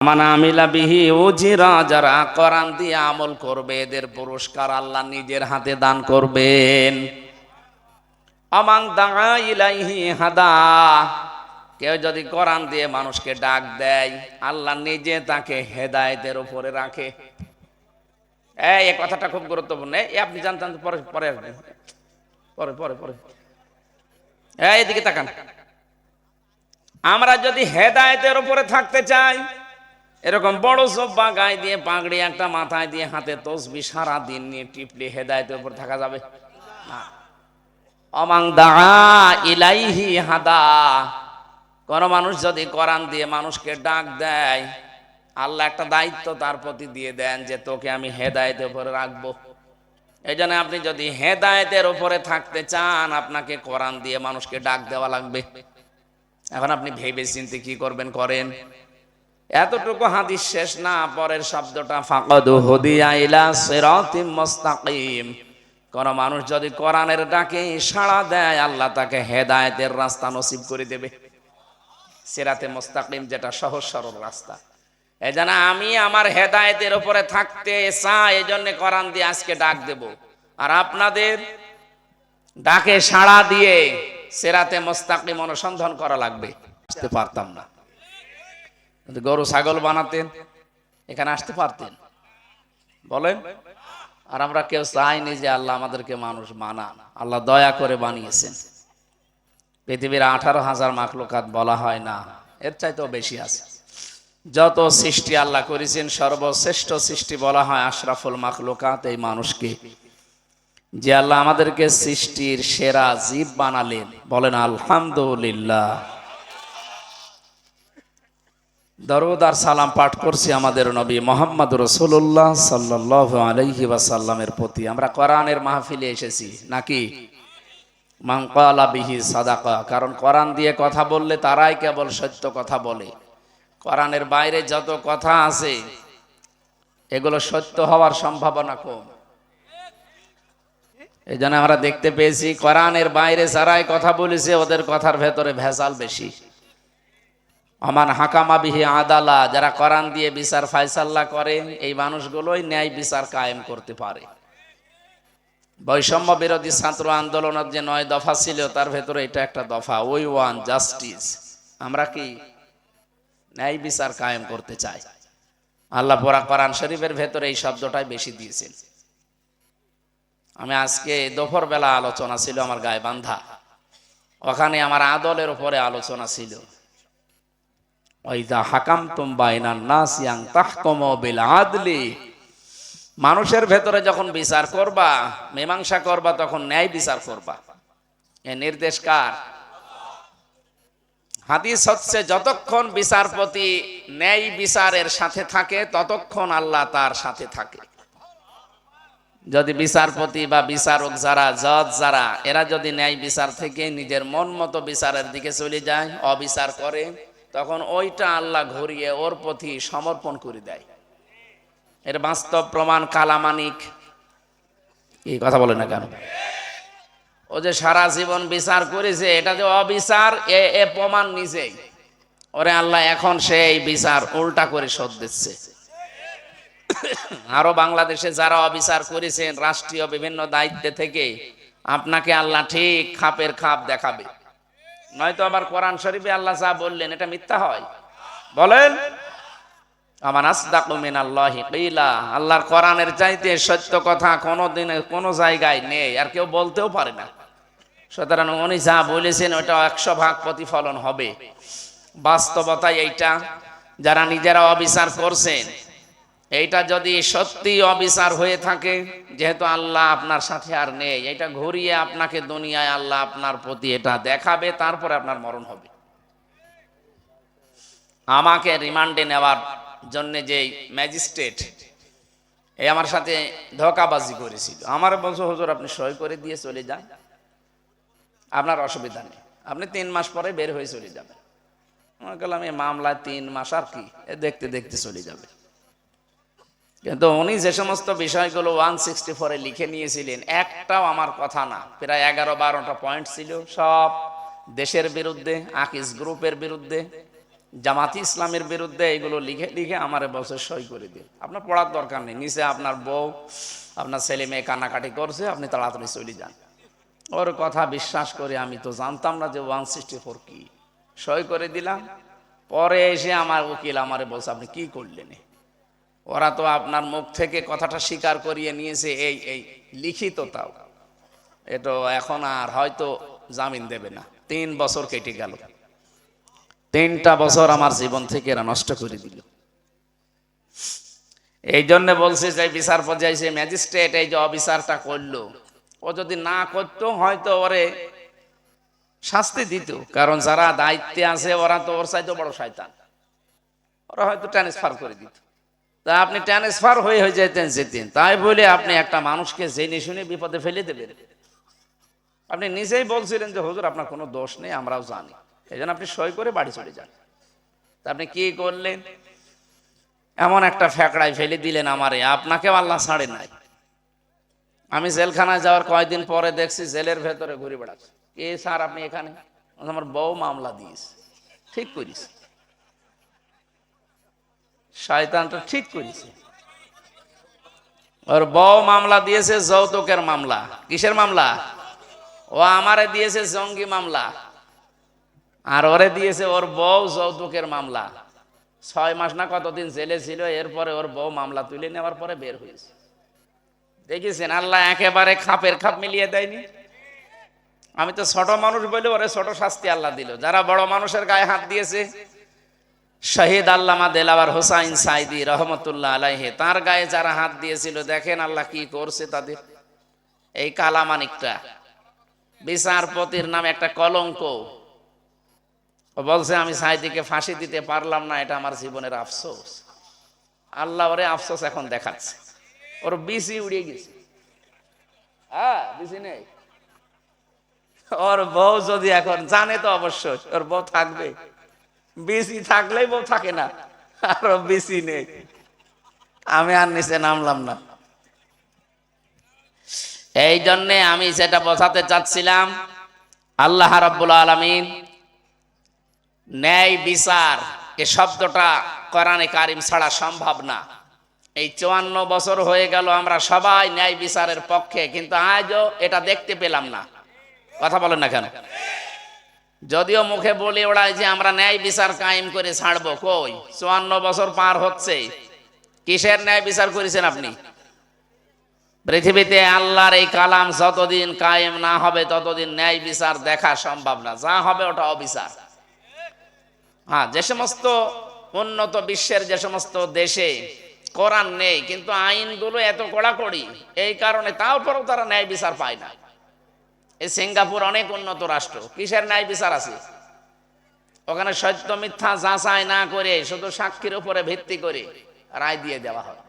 মান আমিলা বিহি উজিরা, যারা কোরআন দিয়ে আমল করবে এদের পুরস্কার আল্লাহ নিজের হাতে দান করবেন। আমান দাআ ইলাইহি হাদা, কেউ যদি কোরআন দিয়ে মানুষকে ডাক দেয় আল্লাহ নিজে তাকে হেদায়েতের উপরে রাখে। এই কথাটা খুব গুরুত্বপূর্ণ। এই আপনি জানতেন, পরে পরে আসবেন, পরে পরে পরে এইদিকে তাকান। আমরা যদি হেদায়েতের উপরে থাকতে চাই, এরকম বড় জব্বা গায়ে দিয়ে, পাগড়ি একটা মাথায় দিয়ে, হাতে তসবিহ সারা দিন নিয়ে টিপলে হেদায়েতের উপর থাকা যাবে না। অমাং দাআ ইলাইহি হাদা, কোন মানুষ যদি কোরআন দিয়ে মানুষকে ডাক দেয় আল্লাহ একটা দায়িত্ব তার প্রতি দিয়ে দেন যে তোকে আমি হেদায়েতের উপরে রাখবো। এই জন্য আপনি যদি হেদায়েতের উপরে থাকতে চান আপনাকে কোরআন দিয়ে মানুষকে ডাক দেওয়া লাগবে। এখন আপনি ভেবে চিন্তে কি করবেন করেন। এতটুকু হাদিস শেষ না, পরের শব্দটা ফাকাদ হুদিয়া ইলা সিরাতিম মুস্তাকিম, কোন মানুষ যদি কোরআনের ডাকে সাড়া দেয় আল্লাহ তাকে হেদায়েতের রাস্তা নসিব করে দেবে। সিরাতে মুস্তাকিম যেটা সহজ সরল রাস্তা। এই জন্য আমি আমার হেদায়েতের উপরে থাকতে চাই, এই জন্য কোরআন দিয়ে আজকে ডাক দেব। আর আপনাদের ডাকে সাড়া দিয়ে সিরাতে মুস্তাকিম অনুসন্ধান করা লাগবে। আসতে পারতাম না, গরু ছাগল বানাতেন, এখানে আসতে পারতেন বলেন। আর আমরা কেউ চাইনি যে আল্লাহ আমাদেরকে মানুষ বানান, আল্লাহ দয়া করে বানিয়েছেন। পৃথিবীর 18,000 মাখলুকাত বলা হয় না, এর চাইতেও বেশি আছে। যত সৃষ্টি আল্লাহ করেছেন সর্বশ্রেষ্ঠ সৃষ্টি বলা হয় আশরাফুল মাখলুকাত এই মানুষকে। যে আল্লাহ আমাদেরকে সৃষ্টির সেরা জীব বানালেন, বলেন আলহামদুলিল্লাহ। দরুদ আর সালাম পাঠ করছি আমাদের নবী মুহাম্মদ রাসূলুল্লাহ সাল্লাল্লাহু আলাইহি ওয়াসাল্লামের প্রতি। আমরা কোরআনের মাহফিলে এসেছি নাকি? মান ক্বালা বিহি সাদাকা, কারণ কোরআন দিয়ে কথা বললে তারাই কেবল সত্য কথা বলে। কোরআনের বাইরে যত কথা আছে এগুলো সত্য হওয়ার সম্ভাবনা কম। এই জন্য আমরা দেখতে পেয়েছি কোরআনের বাইরে যারাই কথা বলেছে ওদের কথার ভেতরে ভেজাল বেশি। আমান হাকামা বিহি আদালা, যারা কোরআন দিয়ে বিচার ফায়সালা করে এই মানুষগুলোই ন্যায় বিচার কায়েম করতে পারে। বৈষম্য বিরোধী ছাত্র আন্দোলনের যে 9 দফা ছিল তার ভেতরে এটা একটা দফা, ওই ওয়ান জাস্টিস। আমরা কি ন্যায় বিচার কায়েম করতে চাই। আল্লাহ পরা কোরআন শরীফের ভেতরে এই শব্দটাই বেশি দিয়েছেন। আমি আজকে দুপুর বেলা আলোচনা ছিল আমার গায়ে বান্ধা, ওখানে আমার আদলের উপরে আলোচনা ছিল। ওয়াইদা হাকামতুম বাইনান নাস আন তাহকুমু বিল আদলি, মানুষের ভেতরে যখন বিচার করবা, মীমাংসা করবা, তখন ন্যায় বিচার করবা। এই নির্দেশ কার? হাদিস হচ্ছে যতক্ষণ বিচারপতি ন্যায় বিচারের সাথে থাকে ততক্ষণ আল্লাহ তার সাথে থাকে। যদি বিচারপতি বা বিচারক যারা, জজ যারা, এরা যদি ন্যায় বিচার থেকে নিজের মন মতো বিচারের দিকে চলে যায়, অবিচার করে, তখন ওইটা আল্লাহ ঘুরিয়ে ওর প্রতি সমর্পণ করে দেয়। এর বাস্তব প্রমাণ কালামানিক। এই কথা বলে না কেন? ও যে সারা জীবন বিচার করেছে, এটা যে অবিচার এ প্রমাণ নিজেই। ওরে আল্লাহ এখন সেই বিচার উল্টা করে শোধ দিচ্ছে। আরো বাংলাদেশে যারা অবিচার করেছেন রাষ্ট্রীয় বিভিন্ন দায়িত্বে থেকে, আপনাকে আল্লাহ ঠিক খাপের খাপ দেখাবে। নয়তো আবার কোরআন শরীফে আল্লাহ যা বললেন এটা মিথ্যা হয়। বলেন আমান আসদাকু মিনাল্লাহি কিলা, আল্লাহর কোরআনের চাইতে সত্য কথা কোনোদিন কোনো জায়গায় নেই, আর কেউ বলতেও পারে না। সুতরাং উনি যা বলেছেন ওটা 100% প্রতিফলন হবে। বাস্তবতায় এইটা যারা নিজেরা অবিচার করছেন, এইটা যদি সত্যি অবিচার হয়ে থাকে, যেহেতু আল্লাহ আপনার সাথে আর নেই, এটা ঘুরিয়ে আপনাকে দুনিয়ায় আল্লাহ আপনার প্রতি এটা দেখাবে, তারপরে আপনার মরণ হবে। আমাকে রিমান্ডে নেওয়ার জন্য যে ম্যাজিস্ট্রেট এই আমার সাথে ধোঁকাবাজি করেছিল, আমার বলছে হুজুর আপনি সই করে দিয়ে চলে যান, আপনার অসুবিধা নেই, আপনি 3 মাস পরে বের হয়ে চলে যাবেন। আমি বললাম এই মামলায় 3 মাস আর কি, দেখতে দেখতে চলে যাবে। কিন্তু উনি যে সমস্ত বিষয়গুলো 164-এ লিখে নিয়েছিলেন একটাও আমার কথা না, প্রায় 11-12টা পয়েন্ট ছিল, সব দেশের বিরুদ্ধে, আকিস গ্রুপের বিরুদ্ধে, জামাতি ইসলামের বিরুদ্ধে এগুলো লিখে লিখে আমার বসে সই করে দিন। আপনার পড়ার দরকার নেই, নিচে আপনার বউ আপনার ছেলে মেয়ে কান্নাকাটি করছে, আপনি তাড়াতাড়ি চলে যান। ওর কথা বিশ্বাস করে আমি তো জানতাম না যে 164 কি, সই করে দিলাম। পরে এসে আমার উকিল আমারে বলছে আপনি কি করলেন। ওরা তো আপনার মুখ থেকে কথাটা স্বীকার করিয়ে নিয়েছে, এই এই লিখিত তাও, এটা এখন আর হয়তো জামিন দেবে না। 3 বছর কেটে গেল, 3টা বছর আমার জীবন থেকে এরা নষ্ট করে দিল। এই জন্য বলছে যে বিচার পর্যায়ে যে ম্যাজিস্ট্রেট এই যে অবিচারটা করলো, ও যদি না করতো হয়তো ওরে শাস্তি দিত, কারণ যারা দায়িত্বে আছে ওরা তো ওর চাইতে বড় শয়তান, ওরা হয়তো ট্রান্সফার করে দিত। তা আপনি ট্রান্সফার হয়ে যেতেন, তাই বলে আপনি একটা মানুষকে জেনে শুনে বিপদে ফেলে দেবেন। আপনি নিজেই বলছিলেন যে হুজুর আপনার কোনো দোষ নেই, আমরাও জানি, এই জন্য আপনি সই করে বাড়ি চলে যান। তা আপনি কি করলেন, এমন একটা ফ্যাকড়ায় ফেলে দিলেন আমারে, আপনাকেও আল্লাহ ছাড়ে নাই। আমি জেলখানায় যাওয়ার কয়েকদিন পরে দেখছি জেলের ভেতরে ঘুরে বেড়াচ্ছে। কে স্যার আপনি এখানে? আমার বউ মামলা দিয়েছে। ঠিক করিস, শয়তানটা ঠিক করেছে। ওর বউ মামলা দিয়েছে যৌতুকের মামলা। কিসের মামলা? ও আমারে দিয়েছে জঙ্গি মামলা, আর ওরে দিয়েছে ওর বউ যৌতুকের মামলা। 6 মাস না কতদিন জেলে ছিল, এরপরে ওর বউ মামলা তুলে নেওয়ার পরে বের হয়েছে। দেখেছেন আল্লাহ একেবারে খাপের খাপ মিলিয়ে দেয়নি। আমি তো ছোট মানুষ বলে ওরে ছোট শাস্তি আল্লাহ দিল। যারা বড় মানুষের গায়ে হাত দিয়েছে, শহীদ আল্লামা দেলাওয়ার হোসাইন সাইদি রহমতুল্লাহ আলাইহি, তার গায়ে যারা হাত দিয়েছিল, দেখেন আল্লাহ কি করছে তাদের। এই কালামানিকটা বিচারপতির নামে একটা কলঙ্ক। ও বলছে আমি সাইদিকে ফাঁসি দিতে পারলাম না, এটা আমার জীবনের আফসোস। আল্লাহ ওরে আফসোস এখন দেখাচ্ছে। ওর বিসি উড়িয়ে গেছে। বিসি নেই। ওর বউ যদি এখন জানে তো অবশ্যই ওর বউ থাকবে, বিসি থাকলেই বউ থাকে না, আর বিসি নেই। আমি আর নিচে নামলাম না। এই জন্যে আমি যেটা বোঝাতে চাচ্ছিলাম, আল্লাহ রাব্বুল আলামিন ন্যায় বিচার এ শব্দটা কোরআনে কারিম ছাড়া সম্ভব না। এই 54 বছর হয়ে গেল আমরা সবাই ন্যায় বিচারের পক্ষে, কিন্তু আজও এটা দেখতে পেলাম না। কথা বলেন না কেন? যদিও মুখে বলে ওড়ায় যে আমরা ন্যায় বিচার কায়েম করে ছাড়বো, কই 54 বছর পার হচ্ছে, কিসের ন্যায় বিচার করেছেন আপনি? পৃথিবীতে আল্লাহর এই কালাম যতদিন কায়েম না হবে ততদিন ন্যায় বিচার দেখা সম্ভব না। যা হবে ওটা অবিচার। হ্যাঁ, যে সমস্ত উন্নত বিশ্বের যে সমস্ত দেশে কোরআন নেই কিন্তু আইনগুলো এত কড়াকড়ি, এই কারণে তারপরেও তারা ন্যায় বিচার পায় না। এই সিঙ্গাপুর অনেক উন্নত রাষ্ট্র, কিসের ন্যায় বিচার আছে? ওখানে সত্য মিথ্যা যাচাই না করে শুধু সাক্ষীর উপরে ভিত্তি করে রায় দিয়ে দেওয়া হয়।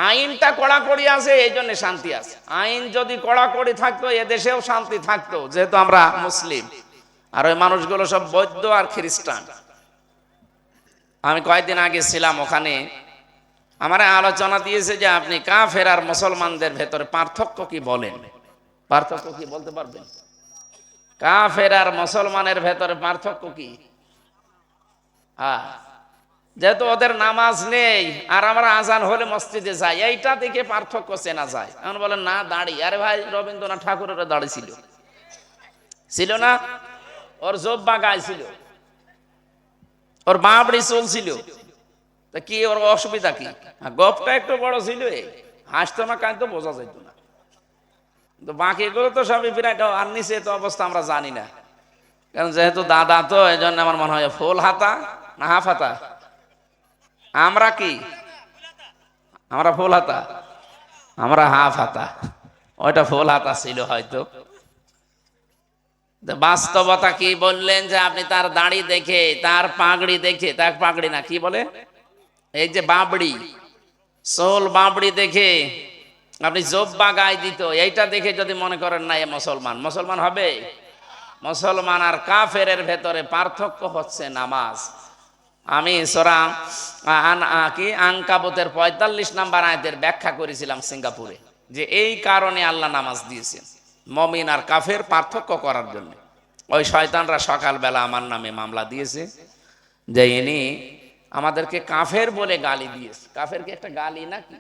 আইনটা কড়াকড়ি আছে, এই জন্য শান্তি আছে। আইন যদি কড়াকড়ি থাকতো এদেশেও শান্তি থাকতো, যেহেতু আমরা মুসলিম, আর ওই মানুষগুলো সব বৌদ্ধ আর খ্রিস্টান। আমি কয়েকদিন আগে ছিলাম ওখানে, আমার আলোচনা দিয়েছে যে আপনি কাফের আর মুসলমানদের ভেতরে পার্থক্য কি বলেন। পার্থক্য কি বলতে পারবেন? কাফের আর মুসলমানের ভেতরে পার্থক্য কি? যেহেতু ওদের নামাজ নেই আর আমরা আজান হলে মসজিদে যাই, এইটা দেখে পার্থক্য চেনা যায়। এখন বলেন না দাড়ি, আরে ভাই রবীন্দ্রনাথ ঠাকুরের দাড়ি ছিল, ছিল না? ওর জব্বা গায়ে ছিল, ওর বাবড়ি চলছিল, তা কি ওর অসুবিধা কি? গপটা একটু বড় ছিল, হাসতো না কাঁদতো বোঝা যেত না। তো বাকিগুলো তো সবই বিরাট। আর নিচে তো অবস্থা আমরা জানি না, কারণ যেহেতু দাদা তো এই জন্য আমার মনে হয় ফুল হাতা না হাফ হাতা। আমরা কি? আমরা ফুল হাতা, আমরা হাফ হাতা। ওইটা ফুল হাতা ছিল হয়তো। বাস্তবতা কি বললেন যে আপনি তার দাড়ি দেখে, তার পাগড়ি দেখে, তার পাগড়ি না কি বলে, এই যে বাবড়ি, সোল বাবড়ি দেখে আপনি জব্বা গায়ে দিত, এইটা দেখে যদি মনে করেন না এ মুসলমান, মুসলমান হবে? মুসলমান আর কাফেরের ভেতরে পার্থক্য হচ্ছে নামাজ। আমি সূরা আনকাবুতের 45 নম্বর আয়াতের ব্যাখ্যা করেছিলাম সিঙ্গাপুরে, যে এই কারণে আল্লাহ নামাজ দিয়েছেন মুমিন আর কাফের পার্থক্য করার জন্য। ওই শয়তানরা সকালবেলা আমার নামে মামলা দিয়েছে, যে ইনি আমাদেরকে কাফের বলে গালি দিয়েছে। কাফের কি একটা গালি নাকি?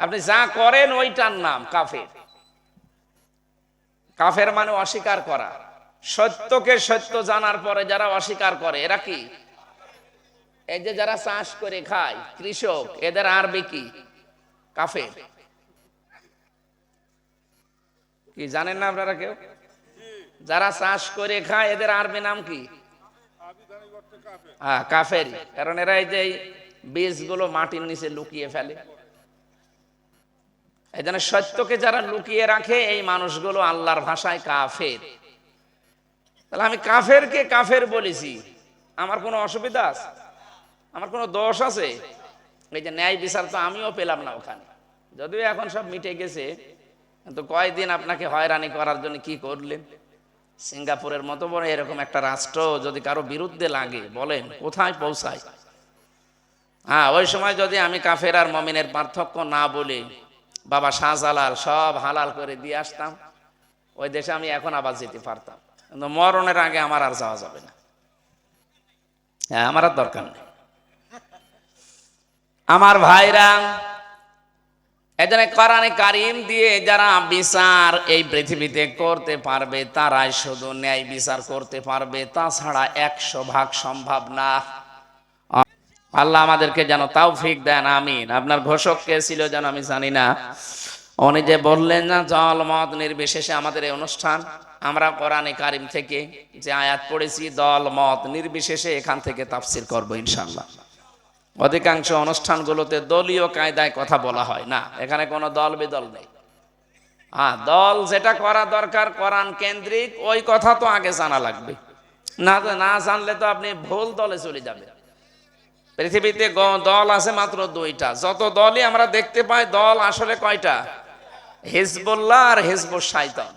আপনি যা করেন ওইটার নাম কাফের। কাফের মানে অস্বীকার করা। সত্যকে সত্য জানার পরে যারা অস্বীকার করে এরা কি? এই যে যারা চাষ করে খায়, কৃষক, এদের আরবি কি? কাফের। কি জানেন না আপনারা কেউ? যারা চাষ করে খায় এদের আরবি নাম কি? হ্যাঁ, কাফের। কারণ এরা এই যে বীজগুলো মাটির নিচে লুকিয়ে ফেলে। এই জন্য সত্যকে যারা লুকিয়ে রাখে এই মানুষগুলো আল্লাহর ভাষায় কাফের। তাহলে আমি কাফেরকে কাফের বলেছি, আমার কোনো অসুবিধা আছে? আমার কোনো দোষ আছে? এই যে ন্যায় বিচার তো আমিও পেলাম না ওখানে, যদিও এখন সব মিটে গেছে। কিন্তু কয়দিন আপনাকে হয়রানি করার জন্য কি করলেন? সিঙ্গাপুরের মতো বড় এরকম একটা রাষ্ট্র যদি কারো বিরুদ্ধে লাগে, বলেন কোথায় পৌঁছায়? হ্যাঁ, ওই সময় যদি আমি কাফের আর মুমিনের পার্থক্য না বলে বাবা শাহজালাল সব হালাল করে দিয়ে আসতাম, ওই দেশে আমি এখন আবার যেতে পারতাম। কিন্তু মরণের আগে আমার আর যাওয়া যাবে না। হ্যাঁ, আমার আর দরকার নেই। আমার ভাইরা, এজন্য কোরআনে কারীম দিয়ে যারা বিচার এই পৃথিবীতে করতে পারবে তারাই শুধু ন্যায় বিচার করতে পারবে, তাছাড়া 100 ভাগ সম্ভব না। আল্লাহ আমাদেরকে যেন তৌফিক দেন, আমিন। আপনার ঘোষক কে ছিল যেন আমি জানি না, উনি যে বললেন না দল মত নির্বিশেষে আমাদের এই অনুষ্ঠান, আমরা কোরআনে কারীম থেকে যে আয়াত পড়েছি দল মত নির্বিশেষে এখান থেকে তাফসীর করব ইনশাআল্লাহ। অধিকাংশ অনুষ্ঠানগুলোতে দলীয় কায়দায় কথা বলা হয় না, এখানে কোনো দল বিদল নেই। হ্যাঁ, দল যেটা করা দরকার কোরআন কেন্দ্রিক, ওই কথা তো আগে জানা লাগবে। না জানলে তো আপনি ভুল দলে চলে যাবেন। পৃথিবীতে দল আছে মাত্র 2টা। যত দলই আমরা দেখতে পাই, দল আসলে কয়টা? হিজবুল্লাহ আর হিজবুশ শায়তান।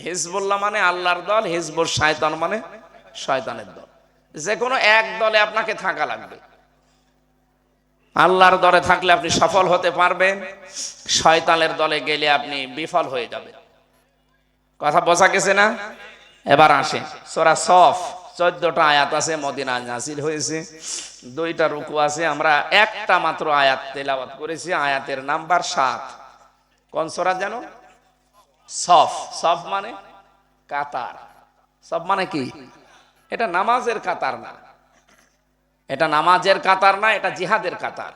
হিজবুল্লাহ মানে আল্লাহর দল, হিজবুশ শায়তান মানে শয়তানের দল। যে কোনো এক দলে আপনাকে থাকা লাগবে। আল্লাহর দলে থাকলে আপনি সফল হতে পারবেন, শয়তানের দলে গেলে আপনি বিফল হয়ে যাবেন। কথা বোঝা গেছে না? এবার আসেন, সূরা সফ 14টা আয়াত আছে, মদিনায় নাযিল হয়েছে। 2টা রুকু আছে, আমরা একটা মাত্র আয়াত তেলাওয়াত করেছি। আয়াতের নাম্বার 7। কোন সূরা জানো? সফ। সফ মানে কাতার। সফ মানে কি? এটা নামাজের কাতার না, এটা নামাজের কাতার না, এটা জিহাদের কাতার।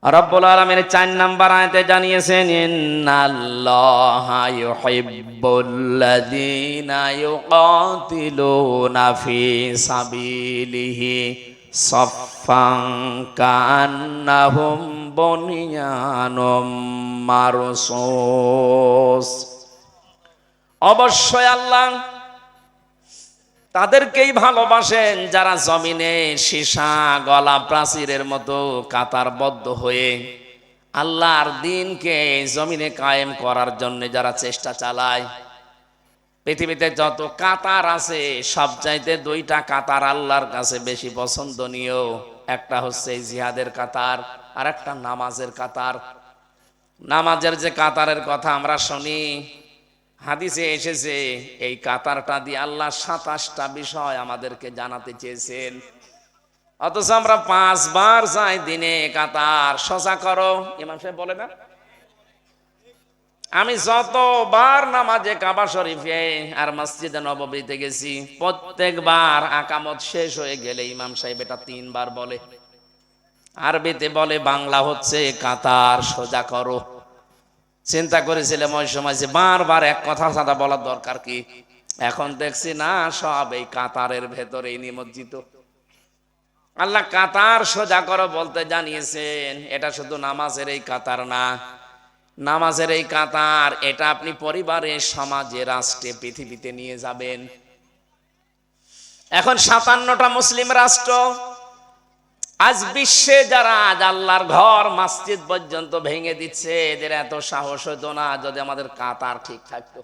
রব্বুল আলামিন 4 নাম্বার আয়াতে জানিয়েছেন, ইন্নাল্লাহা ইউহিব্বুল্লাযীনা ইউকাতিলুনা ফি সাবিলিহি সাফফান কান্নাহুম বুনিয়ানুম মারসুস। অবশ্যই আল্লাহ তাদেরকেই ভালোবাসেন যারা জমিনে সীসা গলা প্রাচীরের মতো কাতারবদ্ধ হয়ে আল্লাহর দ্বীনকে জমিনে কায়েম করার জন্য যারা চেষ্টা চালায়। পৃথিবীতে যত কাতার আছে সব চাইতে 2টা কাতার আল্লাহর কাছে বেশি পছন্দনীয়। একটা হচ্ছে জিহাদের কাতার, আর একটা নামাজের কাতার। নামাজের যে কাতারের কথা আমরা শুনি, হাদিসে এসেছে এই কাতারটা দিয়ে আল্লাহ 27টা বিষয় আমাদেরকে জানাতে চেয়েছেন। অথচ আমরা 5 বার যাই দিনে কাতার সোজা করো, ইমাম সাহেব বলে না? আমি যতবার নামাজে কাবা শরীফে আর মসজিদে নববীতে গেছি, প্রত্যেকবার আকামত শেষ হয়ে গেলে ইমাম সাহেব এটা 3 বার বলে। আরবিতে বলে, বাংলা হচ্ছে কাতার সোজা করো। চিন্তা করেছিলাম ওই সময় যে বারবার এক কথা সাদা বলার দরকার কি। এখন দেখছি না, সব এই কাতারের ভেতরে নিমজ্জিত। আল্লাহ কাতার সোজা করো বলতে জানিয়েছেন। এটা শুধু নামাজের এই কাতার না, নামাজের এই কাতার এটা আপনি পরিবারে, সমাজে, রাষ্ট্রে, পৃথিবীতে নিয়ে যাবেন। এখন 57টা মুসলিম রাষ্ট্র, আজ বিশ্বে যারা আজ আল্লাহর ঘর মসজিদ পর্যন্ত ভেঙে দিচ্ছে, এদের এত সাহস হতো না যদি আমাদের কাতার ঠিক থাকতো।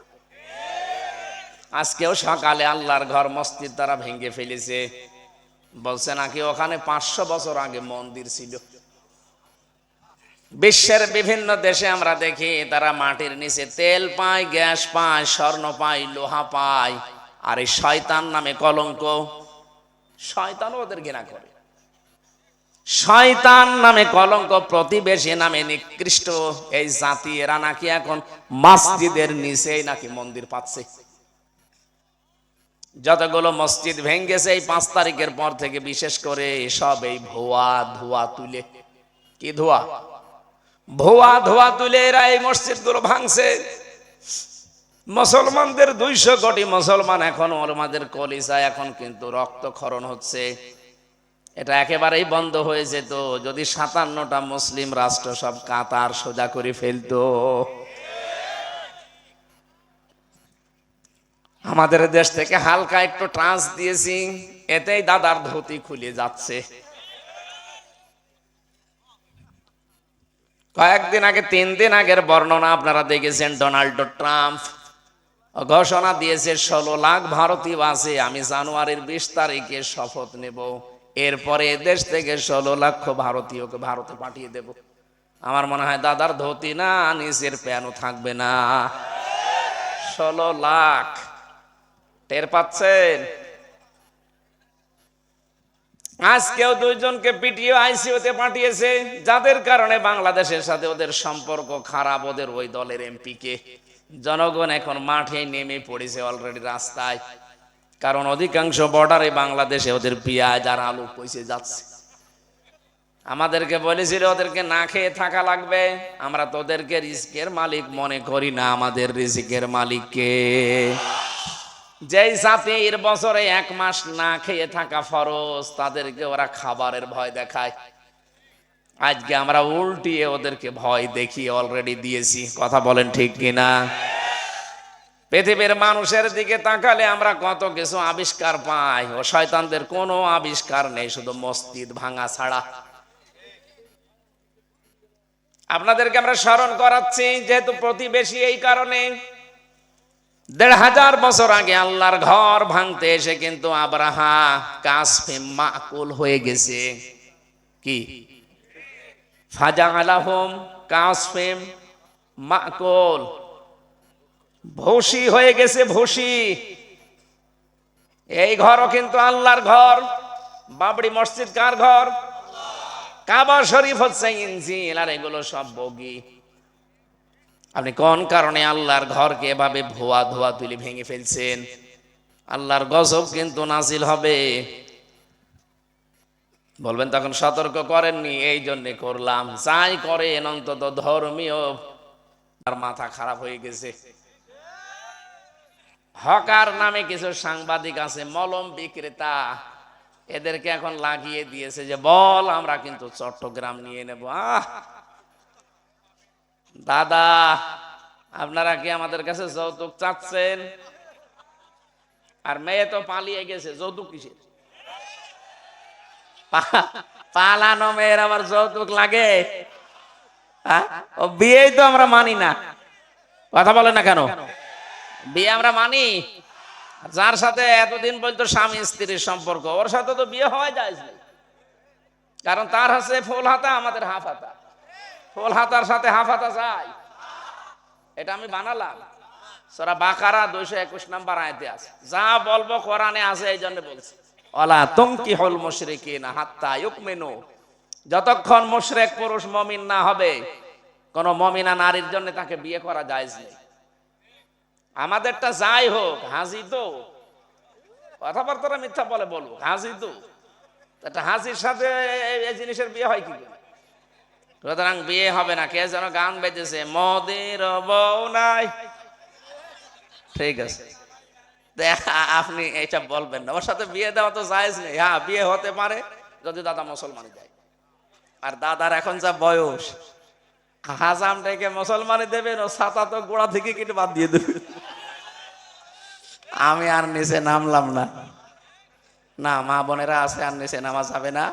আজকেও সকালে আল্লাহর ঘর মসজিদ তারা ভেঙে ফেলেছে, বলছে নাকি ওখানে 500 বছর আগে মন্দির ছিল। বিশ্বের বিভিন্ন দেশে আমরা দেখি তারা মাটির নিচে তেল পায়, গ্যাস পায়, স্বর্ণ পায়, লোহা পায়, আর এই শয়তান নামে কলঙ্ক, শয়তানও ওদের ঘৃণা করে। শয়তান নামে কলঙ্ক, প্রতিবেশী নামে নিকৃষ্ট এই জাতি, এরা নাকি এখন মসজিদের নিচেই নাকি মন্দির পাচ্ছে। যতগুলো মসজিদ ভেঙ্গেছে এই 5 তারিখের পর থেকে, বিশেষ করে সব এই ভুয়া ধোয়া তুলে, কি ধোয়া, ভুয়া ধোয়া তুলে এরা এই মসজিদগুলো ভাঙছে। মুসলমানদের 200 কোটি মুসলমান এখন ওলমাদের কলিজায় এখন কিন্তু রক্তক্ষরণ হচ্ছে। এটা একেবারেই বন্ধ হয়ে যেত যদি 57টা মুসলিম রাষ্ট্র সব কাতার সোজা করে ফেলতো। আমাদের দেশ থেকে হালকা একটু ট্রান্স দিয়েছি, এতেই দাদার ধুতি খুলে যাচ্ছে। কয়েকদিন আগে, 3 দিন আগের বর্ণনা আপনারা দেখেছেন, ডোনাল্ড ট্রাম্প ঘোষণা দিয়েছে 16 লাখ ভারতীয় আছে, আমি জানুয়ারির 20 তারিখে শপথ নেব, এরপরে দেশ থেকে 16 লক্ষ ভারতীয়কে ভারতে পাঠিয়ে দেব। আমার মনে হয় দাদার ধুতি না নিচের প্যানও থাকবে না। 16 লাখ, টের পাচ্ছেন? আজকেও 2 জনকে পিটিয়ে আইসিইউতে পাঠিয়েছে, যাদের কারণে বাংলাদেশের সাথে ওদের সম্পর্ক খারাপ, ওদের ওই দলের এমপি কে। জনগণ এখন মাঠে নেমে পড়েছে অলরেডি রাস্তায়, কারণ অধিকাংশ বর্ডারে বাংলাদেশে ওদের পেঁয়াজ আর আলু পৌঁছে যাচ্ছে। আমাদেরকে বলেছিল ওদেরকে না খেয়ে থাকা লাগবে, আমরা তো ওদেরকে রিজিকের মালিক মনে করি না, আমাদের রিজিকের মালিককে। যেই জাতির বছরে 1 মাস না খেয়ে থাকা ফরজ, তাদেরকে ওরা খাবারের ভয় দেখায়। আজকে আমরা উল্টিয়ে ওদেরকে ভয় দেখিয়ে অলরেডি দিয়েছি। কথা বলেন ঠিক কিনা? পৃথিবীর মানুষের দিকে তাকালে আমরা কত কিছু আবিষ্কার পাই, ও শয়তানদের কোনো আবিষ্কার নেই, শুধু মসজিদ ভাঙা ছাড়া। আপনাদেরকে আমরা স্মরণ করাচ্ছি, যেহেতু প্রতিবেশী, এই কারণে 1500 বছর আগে আল্লাহর ঘর ভাঙতে এসে কিন্তু আব্রাহা কাসফিম মাকুল হয়ে গেছে। কি? ফাজালাহুম কাসফিম মাকুল, ভূষি হয়ে গেছে, ভূষি। এই ঘরও কিন্তু আল্লাহর ঘর। বাবরি মসজিদ কার ঘর? কাবা শরীফ হচ্ছে ইনজিল, আর এগুলো সব বগি। আপনি কোন কারণে আল্লাহর ঘরকে এভাবে ভুয়া ধোয়া তুলে ভেঙে ফেলছেন? আল্লাহর গজব কিন্তু নাজিল হবে। বলবেন তখন সতর্ক করেননি, এই জন্য করলাম। যাই করেন অন্তত ধর্মীয়, আর মাথা খারাপ হয়ে গেছে। হকার নামে কিছু সাংবাদিক আছে, মলম বিক্রেতা, এদেরকে এখন লাগিয়ে দিয়েছে যে বল আমরা কিন্তু চট্টগ্রাম নিয়ে নেব। দাদা, আপনারা কি আমাদের কাছে যৌতুক চাচ্ছেন? আর মেয়ে তো পালিয়ে গেছে, যৌতুক কিসের? পালানো মেয়ের আবার যৌতুক লাগে? ও বিয়েই তো আমরা মানি না। কথা বলে না কেন? বিয়ে আমরা মানি। যার সাথে এতদিন বলতো স্বামী স্ত্রীর সম্পর্ক, ওর সাথে তো বিয়ে হওয়া যায়, কারণ তার হাতে ফুল হাতা, আমাদের হাফ হাতা। ফুল হাতার সাথে হাফ হাতা যায়, এটা আমি বানালাম। সূরা বাকারা 221 নম্বর আয়াতে আছে। যা বলবো কোরআনে আছে, এই জন্য বলছি, ওয়ালা তুনকিহুল মুশরিকিনা হাত্তা ইউমিনু। যতক্ষণ মুশরিক পুরুষ মুমিন না হবে, কোন মুমিনা নারীর জন্য তাকে বিয়ে করা জায়েজ নেই। আমাদেরটা যাই হোক, হাজি তো কথাবার্তা মিথ্যা বলে বলবো, হাজি তো একটা হাজির সাথে এই জিনিসের বিয়ে হয় কি? সুতরাং বিয়ে হবে না। কে যেন গান বেজেছে, মোদের বউ নাই। ঠিক আছে, আপনি এইসব বলবেন না, ওর সাথে বিয়ে দেওয়া তো জায়েজ নেই। হ্যাঁ, বিয়ে হতে পারে যদি দাদা মুসলমানি দেয়। আর দাদার এখন যা বয়স, হাজাম ডেকে মুসলমানি দেবেন, ও ছাতা তো গোড়া থেকে কেটে বাদ দিয়ে দেবে। আমি আর নিচে নামলাম না। না, মা বোনেরা আছে, আর নিচে নামা যাবে না।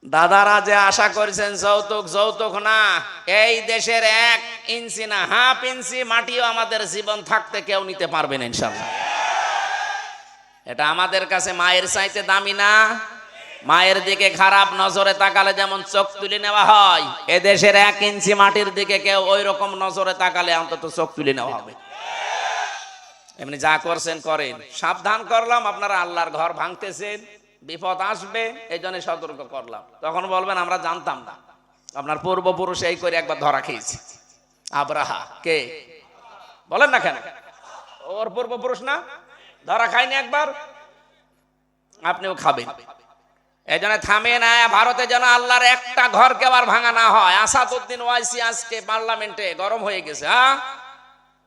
দাদারা যে আশা করেছেন যৌতুক, যৌতুক না। এই দেশের 1 ইঞ্চি না, হাফ ইঞ্চি মাটিও আমাদের জীবন থাকতে কেউ নিতে পারবে না ইনশাআল্লাহ। এটা আমাদের কাছে মায়ের চাইতে দামি না। মায়ের দিকে খারাপ নজরে তাকালে যেমন চোখ তুলে নেওয়া হয়, এদেশের 1 ইঞ্চি মাটির দিকে কেউ ওই রকম নজরে তাকালে অন্তত চোখ তুলে নেওয়া হবে। এমনি যা করছেন করেন, সাবধান করলাম আপনারা আল্লাহর ঘর ভাঙতেছেন, বিপদ আসবে এই জন্য সতর্ক করলাম। তখন বলবেন আমরা জানতাম না, আপনার পূর্বপুরুষ এই করে একবার ধরা খেয়েছে। আব্রাহা কে বলেন না কেন, ওর পূর্বপুরুষ না, ধরা খায়নি একবার, আপনিও খাবেন। এই জন্য থামে না, ভারতে যেন আল্লাহর একটা ঘর কে আবার ভাঙা না হয়। আসাদউদ্দিন ওয়াইসি আজকে পার্লামেন্টে গরম হয়ে গেছে। হ্যাঁ,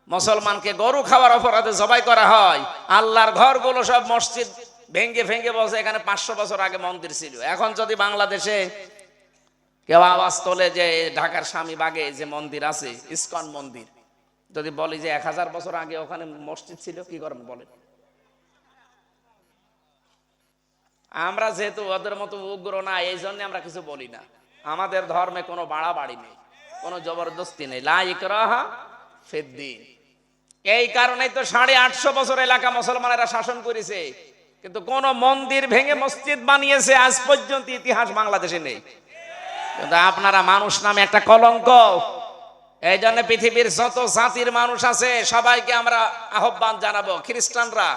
মুসলমানকে গরু খাওয়ার অপরাধে জবাই করা হয়, আল্লাহর ঘরগুলো সব মসজিদ ভেঙ্গে ভেঙ্গে বসে। এখানে 500 বছর আগে মন্দির ছিল। এখন যদি বাংলাদেশে কেউ আওয়াজ তোলে যে ঢাকার স্বামীবাগে যে মন্দির আছে ইসকন মন্দির, যদি বলি যে 1000 বছর আগে ওখানে মসজিদ ছিল, কি করবেন বলেন? আমরা যেহেতু ওদের মতো উগ্র না, এই জন্য আমরা কিছু বলি না। আমাদের ধর্মে কোনো বাড়াবাড়ি নেই, কোনো জবরদস্তি নেই, লা ইকরাহা ফিদ্দিন। এই কারণেই তো 850 বছর এলাকা মুসলমানেরা শাসন করেছে, কিন্তু কোন মন্দির ভেঙে মসজিদ বানিয়েছে আজ পর্যন্ত ইতিহাস বাংলাদেশে নেই। কিন্তু আপনারা মানুষ নামে একটা কলঙ্ক। এই জন্য পৃথিবীর যত জাতির মানুষ আছে সবাইকে আমরা আহ্বান জানাবো, খ্রিস্টানরা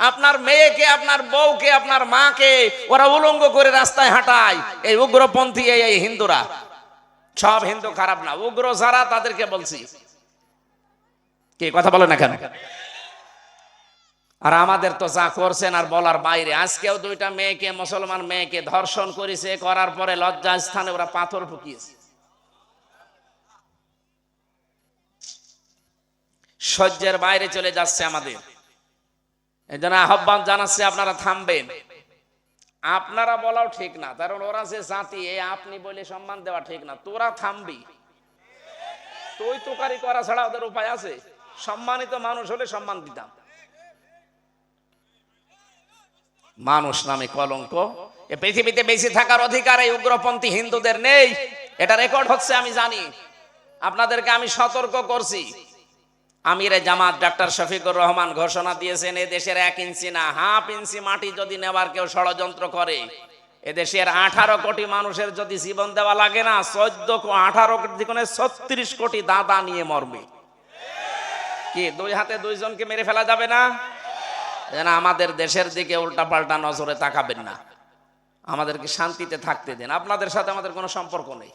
আপনার মেয়েকে, আপনার বউকে, আপনার মাকে ওরা উলঙ্গ করে রাস্তায় হাঁটায়, এই উগ্রপন্থী এই হিন্দুরা। সব হিন্দু খারাপ না, উগ্র যারা তাদেরকে বলছি। কি কথা বলে না কেন? আর আমাদের তো যা করছেন আর বলার বাইরে। আজকেও 2টা মেয়েকে, মুসলমান মেয়েকে ধর্ষণ করেছে, করার পরে লজ্জা স্থানে ওরা পাথর ঢুকিয়েছে। সহ্যের বাইরে চলে যাচ্ছে আমাদের। এই জন্য আহ্বান জানাচ্ছে আপনারা থামবেন। আপনারা বলাও ঠিক না, কারণ ওরা যে জাতি, এই আপনি বলে সম্মান দেওয়া ঠিক না। তোরা থামবি, তুই তোকারি করা ছাড়া ওদের উপায় আছে? সম্মানিত মানুষ হলে সম্মান দিতাম। মানুষ নামে কলঙ্ক। এ পৃথিবীতে বেঁচে থাকার অধিকার এই উগ্রপন্থী হিন্দুদের নেই, এটা রেকর্ড হচ্ছে, আমি জানি। আপনাদেরকে আমি সতর্ক করছি। আমিরে জামাত ডাক্তার শফিকুর রহমান ঘোষণা দিয়েছেন, এ দেশের 1 ইঞ্চি না, হাফ ইঞ্চি মাটি যদি নেওয়ার কেউ ষড়যন্ত্র করে, এদেশের 18 কোটি মানুষের যদি জীবন দেওয়া লাগে না, 18 কোটি 36 কোটি দাদা নিয়ে মরবে। কি 2 হাতে 2 জনকে মেরে ফেলা যাবে না? যেন আমাদের দেশের দিকে উল্টাপাল্টা নজরে তাকাবেন না, আমাদেরকে শান্তিতে থাকতে দেন। আপনাদের সাথে আমাদের কোনো সম্পর্ক নেই।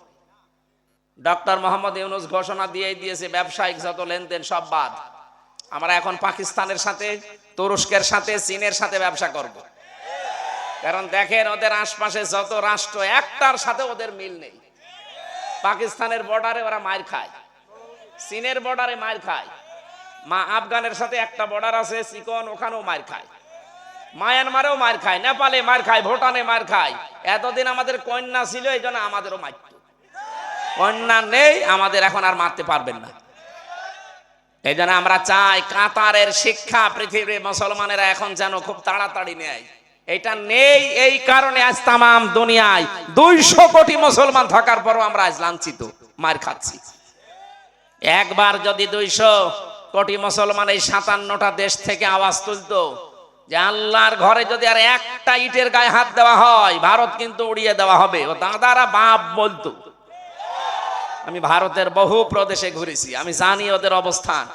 ডক্টর মোহাম্মদ ইউনূস ঘোষণা দিয়েছে ব্যবসায়িক যত লেনদেন সব বাদ। আমরা এখন পাকিস্তানের সাথে, তুরস্কের সাথে, চীনের সাথে ব্যবসা করব। কারণ দেখেন ওদের আশপাশে যত রাষ্ট্র, একটার সাথে ওদের মিল নেই। পাকিস্তানের বর্ডারে ওরা মার খায়, চীনের বর্ডারে মার খায়, আফগানের সাথে একটা বর্ডার আছে চিকন, ওখানেও মার খায়, মায়ানমারেও মার খায়, নেপালে মার খায়, ভুটানে মার খায়। এতদিন আমাদের কন্যা ছিল, এই জন্য আমাদেরও মারত। কন্যা নেই, আমাদের এখন আর মারতে পারবেন না। এই জন্য আমরা চাই কাতারের শিক্ষা পৃথিবীর মুসলমানেরা এখন যেন খুব তাড়াতাড়ি নেয়। এটা নেই, এই কারণে আজ তামাম দুনিয়ায় 200 কোটি মুসলমান থাকার পরও আমরা আজ লাঞ্ছিত, মার খাচ্ছি। একবার যদি 200 কোটি মুসলমান এই 57টা দেশ থেকে আওয়াজ তুলতো যে আল্লাহর ঘরে যদি আর একটা ইটের গায়ে হাত দেওয়া হয়, ভারত কিন্তু উড়িয়ে দেওয়া হবে, ও দাদারা বাপ বলতো। আমি ভারতের বহু প্রদেশে ঘুরেছি, আমি জানি ওদের অবস্থান।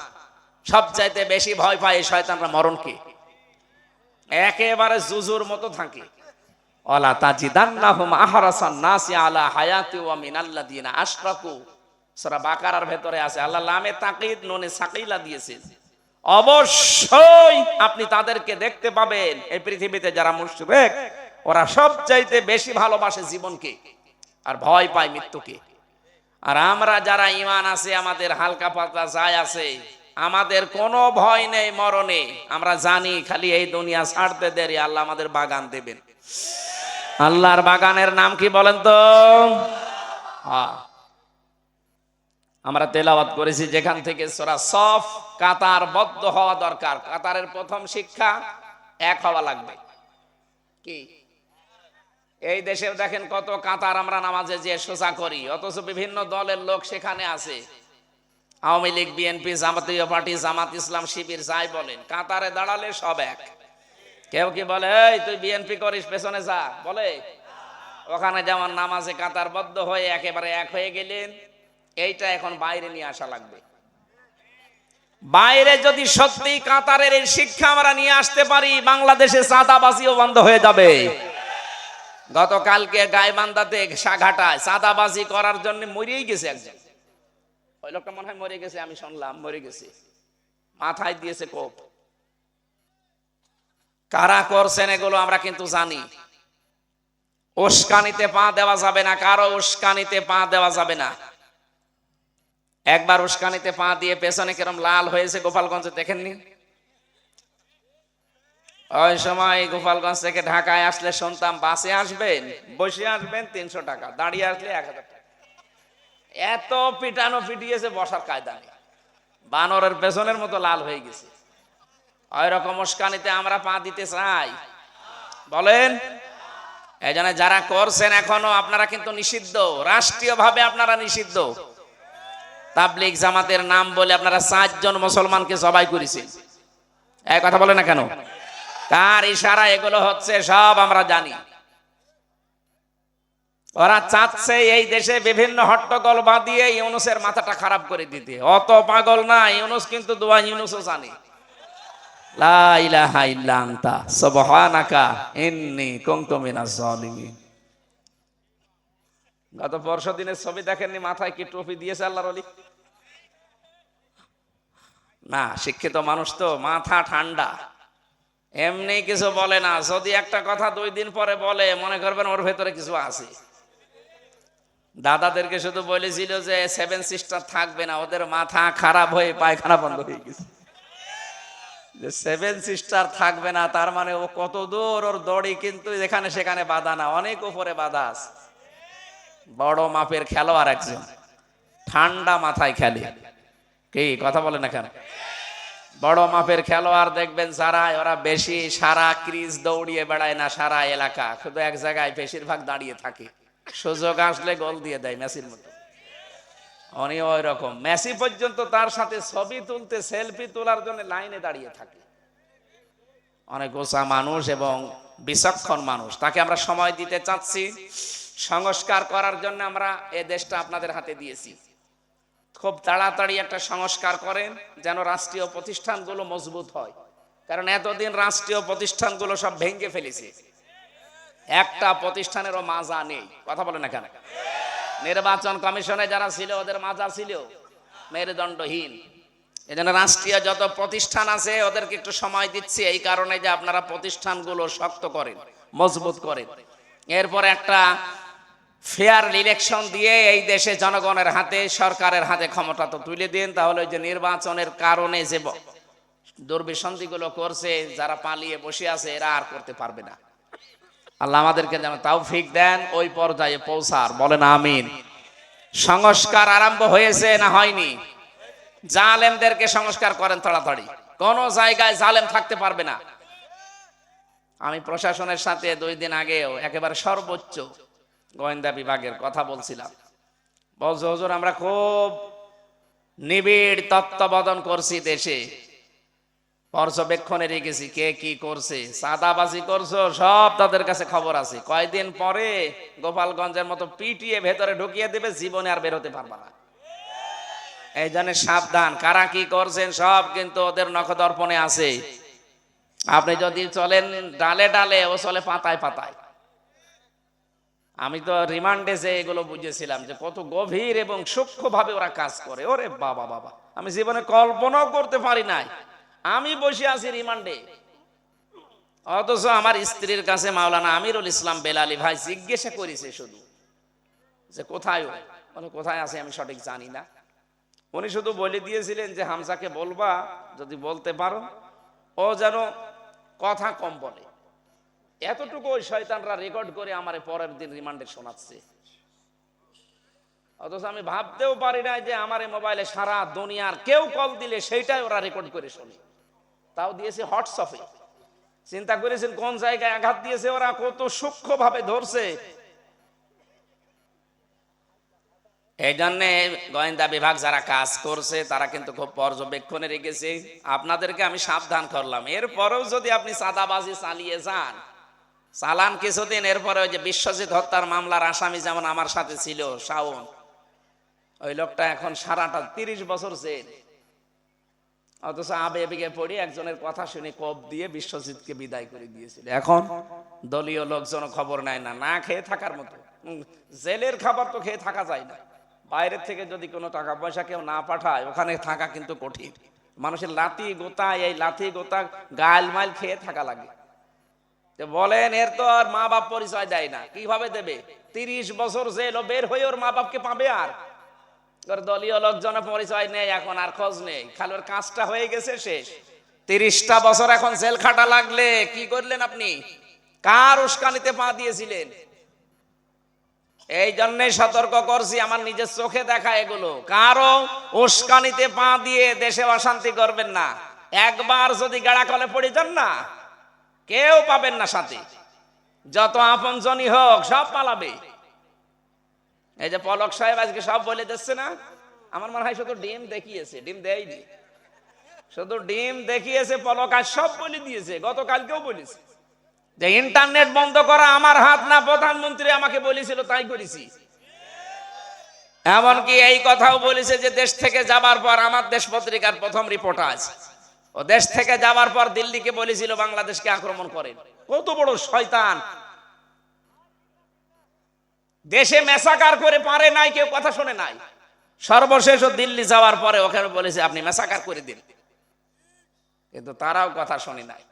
সবচাইতে বেশি ভয় পায় এই শয়তানরা মরণকে, একেবারে জুজুর মতো থাকে। ওয়ালা তাজিদান্নাহুম আহরাসান নাসি আলা হায়াতি ওয়া মিনাল্লাযিনা আশরাকু, সূরা বাকারার ভেতরে আছে। আল্লাহ লামে তাকিদ নুনে সাকিলা দিয়েছেন। অবশ্যই আপনি তাদেরকে দেখতে পাবেন এই পৃথিবীতে যারা মুশরিক, ওরা সবচাইতে বেশি ভালোবাসে জীবনকে আর ভয় পায় মৃত্যুকে। আর আমরা যারা ঈমান আছে, আমাদের হালকা পাতলা যায় আছে, আমাদের কোনো ভয় নেই মরণে। আমরা জানি খালি এই দুনিয়া ছাড়তে দেরি, আল্লাহ আমাদের বাগান দেবেন। আল্লাহর বাগানের নাম কি বলেন তো? আমরা তেলাওয়াত করেছি যেখান থেকে সূরা সফ, কাতার বদ্ধ হওয়া দরকার। কাতারের প্রথম শিক্ষা এক হওয়া লাগবে। কি এই দেশে দেখেন কত কাতার আমরা নামাজে যে সোজা করি, অথচ বিভিন্ন দলের লোক সেখানে আছে। আওয়ামী লীগ, বিএনপি, জামাতীয় পার্টি, জামাত ইসলাম, শিবির, যাই বলেন, কাতারে দাঁড়ালে সব এক। কেউ কি বলে এই তুই বিএনপি করিস, পেছনে যা, বলে? ওখানে যেমন নামাজে কাতারবদ্ধ হয়ে একেবারে এক হয়ে গেলেন, এইটা এখন বাইরে নিয়ে আসা লাগবে। বাইরে যদি সত্যি কাতারের এই শিক্ষা আমরা নিয়ে আসতে পারি, বাংলাদেশে চাঁদাবাজিও বন্ধ হয়ে যাবে। গতকালকে গাইবান্ধাতে সাঘাটায় চাঁদাবাজি করার জন্য মরেই গেছে একজন। ওই লোকটা মনে হয় মরে গেছে, আমি শুনলাম মরে গেছে, মাথায় দিয়েছে কোপ। কারা করছেন এগুলো আমরা কিন্তু জানি। উস্কানিতে পা দেওয়া যাবে না, কারো উস্কানিতে পা দেওয়া যাবে না। একবার উস্কানিতে পা দিয়ে পেছনে কিরম লাল হয়েছে গোপালগঞ্জে দেখেননি? ওই সময় গোপালগঞ্জ থেকে ঢাকায় আসলে শুনতাম বাসে আসবেন, বসে আসবেন 300 টাকা, দাঁড়িয়ে আসলে 1000 টাকা। এত পিটানো পিটিয়েছে, বসার কায়দা নেই, বানরের পেছনের মতো লাল হয়ে গেছে। ওই রকম উস্কানিতে আমরা পা দিতে চাই? বলেন। এই জন্য যারা করছেন এখনো আপনারা কিন্তু নিষিদ্ধ, রাষ্ট্রীয়ভাবে আপনারা নিষিদ্ধ। তাবলীগ জামাতের নাম বলে আপনারা 4 জন মুসলমানকে জবাই করেছেন। এই কথা বলে না কেন? কার ইশারা এগুলো হচ্ছে সব আমরা জানি। ওরা চাচ্ছে এই দেশে বিভিন্ন হট্টগোল বাঁধিয়ে ইউনূসের মাথাটা খারাপ করে দিতে। অত পাগল না ইউনূস, কিন্তু দোয়া ইউনূসও জানে। লা ইলাহা ইল্লা আনতা সুবহানাকা ইন্নী কুনতু মিনাজ জালিমিন। গত পরশু দিনের ছবি দেখেননি? মাথায় কি টুপি দিয়েছে আল্লাহর ওলি? না, শিক্ষিত মানুষ তো মাথা ঠান্ডা, এমনি কিছু বলে না। যদি একটা কথা 2 দিন পরে বলে, মনে করবেন ওর ভেতরে কিছু আছে। দাদাদেরকে শুধু বলেছিল যে 7 সিস্টার থাকবে না, ওদের মাথা খারাপ হয়ে পায়খানা বন্ধ হয়ে গেছে। যে 7 সিস্টার থাকবে না, তার মানে ও কত দূর, ওর দড়ি কিন্তু এখানে সেখানে বাঁধা না, অনেক উপরে বাঁধা আছে। বড় মাপের খেলোয়াড় একজন, ঠান্ডা মাথায় খেলে। কি কথা বলে না কেন? বড় মাপের খেলোয়াড় দেখবেন যারা, ওরা বেশি সারা ক্রিজ দৌড়িয়ে বেড়ায় না, সারা এলাকা শুধু এক জায়গায় বেশিরভাগ দাঁড়িয়ে থাকে, সুযোগ আসলে গোল দিয়ে দেয় মেসির মতো। উনি ওই রকম। মেসি পর্যন্ত তার সাথে ছবি তুলতে, সেলফি তোলার জন্য লাইনে দাঁড়িয়ে থাকে। অনেক ওসা মানুষ এবং বিচক্ষণ মানুষ, তাকে আমরা সময় দিতে চাচ্ছি। সংস্কার করার জন্য আমরা এই দেশটা আপনাদের হাতে দিয়েছি। খুব তাড়াতাড়ি একটা সংস্কার করেন, যেন রাষ্ট্রীয় প্রতিষ্ঠানগুলো মজবুত হয়। কারণ এতদিন রাষ্ট্রীয় প্রতিষ্ঠানগুলো সব ভেঙে ফেলেছে, একটা প্রতিষ্ঠানেরও মাজা নেই। কথা বলে না কেন? নির্বাচন কমিশনে যারা ছিল ওদের মাজা ছিল মেরুদণ্ডহীন। এই জন্য রাষ্ট্রীয় যত প্রতিষ্ঠান আছে ওদেরকে একটু সময় দিচ্ছি, এই কারণে যে আপনারা প্রতিষ্ঠানগুলো শক্ত করেন, মজবুত করেন। এরপর একটা ফেয়ার ইলেকশন দিয়ে এই দেশে জনগণের হাতে, সরকারের হাতে ক্ষমতা তো তুলে দিন। তাহলে ওই যে নির্বাচনের কারণে যে দুর্বিসন্ধিগুলো করছে, যারা পালিয়ে বসে আছে, এরা আর করতে পারবে না। আল্লাহ আমাদেরকে যেন তৌফিক দেন ওই পর্যায়ে পৌঁছার। বলেন আমিন। সংস্কার আরম্ভ হয়েছে না হয়নি? জালেমদেরকে সংস্কার করেন তাড়াতাড়ি, কোন জায়গায় জালেম থাকতে পারবে না। আমি প্রশাসনের সাথে 2 দিন আগেও একেবারে সর্বোচ্চ গোয়েন্দা বিভাগের কথা বলছিলাম। বলছে হুজুর আমরা খুব নিবিড় তত্ত্বাবধান করছি, দেশে পর্যবেক্ষণে রেখেছি কে কি করছে, চাঁদাবাজি করছো সব তাদের কাছে খবর আছে। কয়দিন পরে গোপালগঞ্জের মতো পিটিয়ে ভেতরে ঢুকিয়ে দেবে, জীবনে আর বের হতে পারবা না। এই জন্য সাবধান, কারা কি করছেন সব কিন্তু ওদের নখদর্পণে আছে। আপনি যদি চলেন ডালে ডালে, ও চলে পাতায় পাতায়। আমি তো রিমান্ডে যে এগুলো বুঝেছিলাম যে কত গভীর এবং সূক্ষ্মভাবে ওরা কাজ করে। ওরে বাবা বাবা, আমি জীবনে কল্পনাও করতে পারি নাই। আমি বসে আছি রিমান্ডে, অথচ আমার স্ত্রীর কাছে মাওলানা আমিরুল ইসলাম বেলালী ভাই জিজ্ঞাসা করেছে শুধু যে কোথায় ও, মানে কোথায় আছে আমি সঠিক জানি না। উনি শুধু বলে দিয়েছিলেন যে হামজাকে বলবা, যদি বলতে পারো ও যেন কথা কম বলে। এতটুকু ওই শয়তানরা রেকর্ড করে আমারে পরের দিন রিমান্ডে শোনাচ্ছে। অথচ আমি ভাবতেও পারি না যে আমার এই মোবাইলে সারা দুনিয়ার কেউ কল দিলে সেইটাই ওরা রেকর্ড করে শোনে, তাও দিয়েছে হোয়াটসঅ্যাপে। চিন্তা করেছেন কোন জায়গায় আঘাত দিয়েছে ওরা, কত সূক্ষ্মভাবে ধরছে। এই জন্য গোয়েন্দা বিভাগ যারা কাজ করছে তারা কিন্তু খুব পর্যবেক্ষণে রেখেছে। আপনাদেরকে আমি সাবধান করলাম, এরপরেও যদি আপনি চাঁদাবাজি চালিয়ে যান, চালান কিছুদিন, এরপরে ওই যে বিশ্বজিৎ হত্যার মামলার আসামি যেমন আমার সাথে ছিল শাওন, ওই লোকটা এখন সারাটা 30 বছর জেল। অথচ আবেগে পড়ে একজনের কথা শুনে কোপ দিয়ে বিশ্বজিৎকে বিদায় করে দিয়েছিল। এখন দলীয় লোকজন খবর নেয় না, না খেয়ে থাকার মতো। জেলের খাবার তো খেয়ে থাকা যায় না, বাইরের থেকে যদি কোনো টাকা পয়সা কেউ না পাঠায় ওখানে থাকা কিন্তু কঠিন। মানুষের লাথি গোতা, এই লাথি গোতা গাল মাইল খেয়ে থাকা লাগে। বলেন এর তো আর মা বাপ পরিচয় দেয় না, কিভাবে দেবে? 30 বছর জেল, বের হয়ে ওর মা বাপকে পাবে? আর ওর দলীয় লোকজনের পরিচয় নেই, এখন আর খোঁজ নেই, খালি ওর কাজটা হয়ে গেছে, শেষ। 30টা বছর এখন জেল খাটা লাগলে কি করলেন আপনি? কার উস্কানিতে পা দিয়েছিলেন? এই জন্যই সতর্ক করছি, আমার নিজের চোখে দেখা এগুলো। কারো উস্কানিতে পা দিয়ে দেশে অশান্তি করবেন না। একবার যদি গাড়া কলে পড়ে যান না, কেউ পাবেন না সাথে, যত আপনজনই হোক সব পালাবে। এই যে পলক সাহেব আজকে সব বলে দিচ্ছে না, আমার মনে হয় শুধু ডিম দেখিয়েছে, ডিম দেয়নি, শুধু ডিম দেখিয়েছে। পলক আজ সব বলে দিয়েছে, গতকালকেও বলেছে যে ইন্টারনেট বন্ধ করা আমার হাত না, প্রধানমন্ত্রী আমাকে বলেছিল তাই করেছি। এমনকি এই কথাও বলেছে যে দেশ থেকে যাবার পর, আমার দেশ পত্রিকার প্রথম রিপোর্ট আছে, ও দেশ থেকে যাবার পর দিল্লিকে বলেছিল বাংলাদেশকে আক্রমণ করেন। কত বড় শয়তান! দেশে মেসাকার করে পারে নাই, কেউ কথা শুনে নাই। সর্বশেষ দিল্লি যাওয়ার পরে ওখানে বলেছে আপনি মেসাকার করে দিন, কিন্তু তারাও কথা শুনে নাই।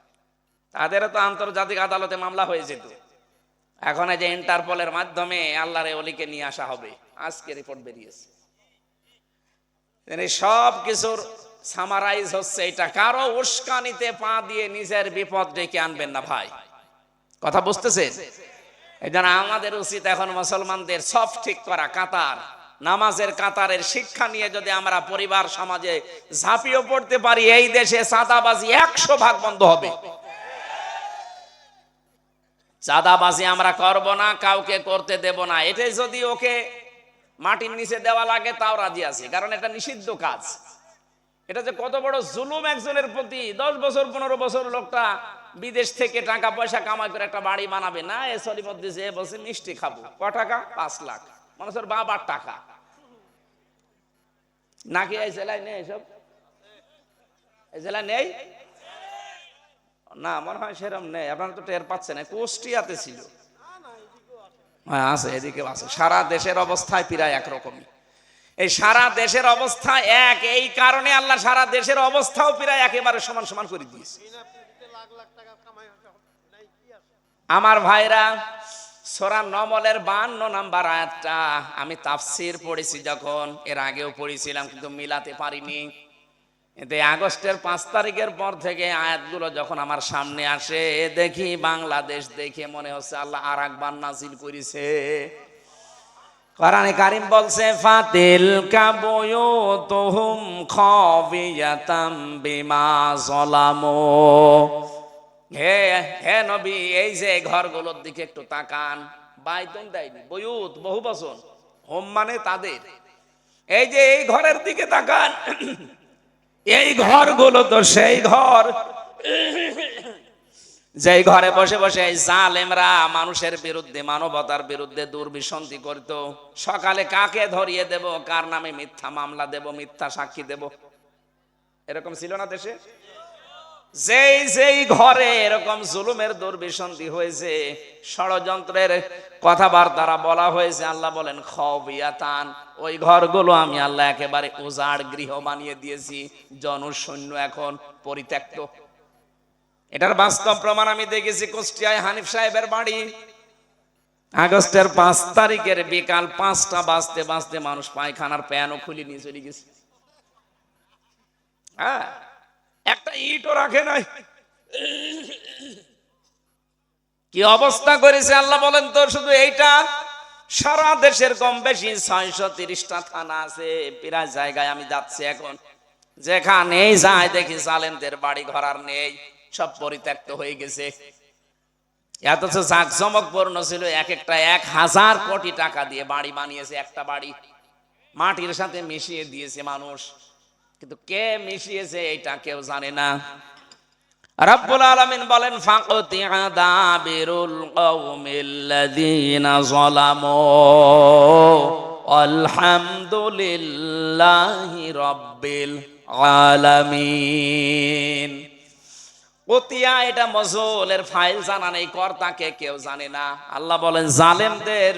তাদেরও তো আন্তর্জাতিক আদালতে মামলা হয়ে যেত। এখন এই যে ইন্টারপোলের মাধ্যমে আল্লাহর ওলিকে নিয়ে আসা হবে, আজকে রিপোর্ট বেরিয়েছে। সব কিছুর সামারাইজ হচ্ছে এটা, কারো উস্কানিতে পা দিয়ে নিজের বিপদ ডেকে আনবেন না ভাই, কথা বুঝতেছেন? এই জন্য আমাদের উচিত এখন মুসলমানদের সব ঠিক করা, কাতার, নামাজের কাতারের শিক্ষা নিয়ে যদি আমরা পরিবার সমাজে ঝাঁপিয়ে পড়তে পারি, এই দেশে চাঁদাবাজি 100% বন্ধ হবে। চাঁদাবাজি আমরা করব না, কাউকে করতে দেব না। এটাই যদি ওকে মাটির নিচে দেওয়া লাগে তাও রাজি আছি, কারণ এটা নিষিদ্ধ কাজ। এটা যে কত বড় জুলুম একজনের প্রতি। 10 বছর 15 বছর লোকটা বিদেশ থেকে টাকা পয়সা কামাই করে একটা বাড়ি বানাবে না, এ সলিমত দিছে, এ বলছে মিষ্টি খাবো, ক টাকা? 5 লাখ। মানুষের বাবার টাকা নাকি এই জেলায় নেই? এসব এই জেলায় নেই না, মনে হয় সেরকম নেই। আপনারা তো টের পাচ্ছেন, কুষ্টিয়াতে ছিল, হ্যাঁ আছে, এদিকে আছে। সারা দেশের অবস্থায় প্রায় একরকমই। এই সারা দেশের অবস্থা এক, এই কারণে আল্লাহ সারা দেশের অবস্থাও প্রায় একেবারে সমান সমান করে দিয়েছে। আমার ভাইরা, সূরা নমলের 52 নাম্বার আয়াতটা আমি তাফসীর পড়েছি, যখন এর আগেও পড়েছিলাম কিন্তু মিলাতে পারিনি। এতে আগস্টের 5 তারিখের পর থেকে আয়াতগুলো যখন আমার সামনে আসে, দেখি বাংলাদেশ দেখে মনে হচ্ছে আল্লাহ আর একবার নাজিল করেছে। কোরআনে কারীম বলছে ফাতিল কাবুয়ুতুহুম খাবিয়াতাম বিমা যালামু। হে হে নবী, এই যে ঘরগুলোর দিকে একটু তাকান। বাইতুন দেয়নি, বয়ুত বহু বচন, হোম মানে তাদের। এই যে এই ঘরের দিকে তাকান, এই ঘরগুলো তো সেই ঘর যেই ঘরে বসে বসে এই জালেমরা মানুষের বিরুদ্ধে, মানবতার বিরুদ্ধে দুর্বিসন্ধি করত। সকালে কাকে ধরিয়ে দেব, কার নামে মিথ্যা মামলা দেব, মিথ্যা সাক্ষী দেব, এরকম ছিল না দেশে? যেই যেই ঘরে এরকম জুলুমের দুর্বিসন্ধি হয়েছে, ষড়যন্ত্রের কথাবার্তা বলা হয়েছে, আল্লাহ বলেন খাবিয়াতান, ওই ঘরগুলো আমি আল্লাহ একেবারে উজাড় গৃহ বানিয়ে দিয়েছি, জনশূন্য, এখন পরিত্যক্ত। এটার বাস্তব প্রমাণ আমি দেখেছি কুষ্টিয়ায় হানিফ সাহেবের বাড়ি। আগস্টের 5 তারিখের বিকাল 5টা বাজতে বাজতে মানুষ পায়খানার প্যানও খুলে নিয়ে চলে গেছে। হ্যাঁ, একটা ইটও রাখে নাই। কি অবস্থা করেছে আল্লাহ বলেন তো? শুধু এইটা, সারা দেশের কম বেশি 630টা থানা আছে। প্রায় জায়গায় আমি যাচ্ছি এখন, যেখানেই যাই দেখি জালেমদের বাড়ি ঘর আর নেই, সব পরিত্যক্ত হয়ে গেছে। এত জাঁকজমকপূর্ণ ছিল, এক একটা 1000 কোটি টাকা দিয়ে বাড়ি বানিয়েছে। একটা বাড়ি মাটির সাথে মিশিয়ে দিয়েছে মানুষ, কিন্তু কে মিশিয়েছে এটা কেউ জানে না। রব্বুল আলামিন বলেন ফাকতিয়া দাবিরুল কওমিল্লাযীনা যালামু আলহামদুলিল্লাহি রাব্বিল আলামিন। কতিয়া এটা মজুলের ফাইল জানা নেই, কর্তাকে কেউ জানে না। আল্লাহ বলেন জালেমদের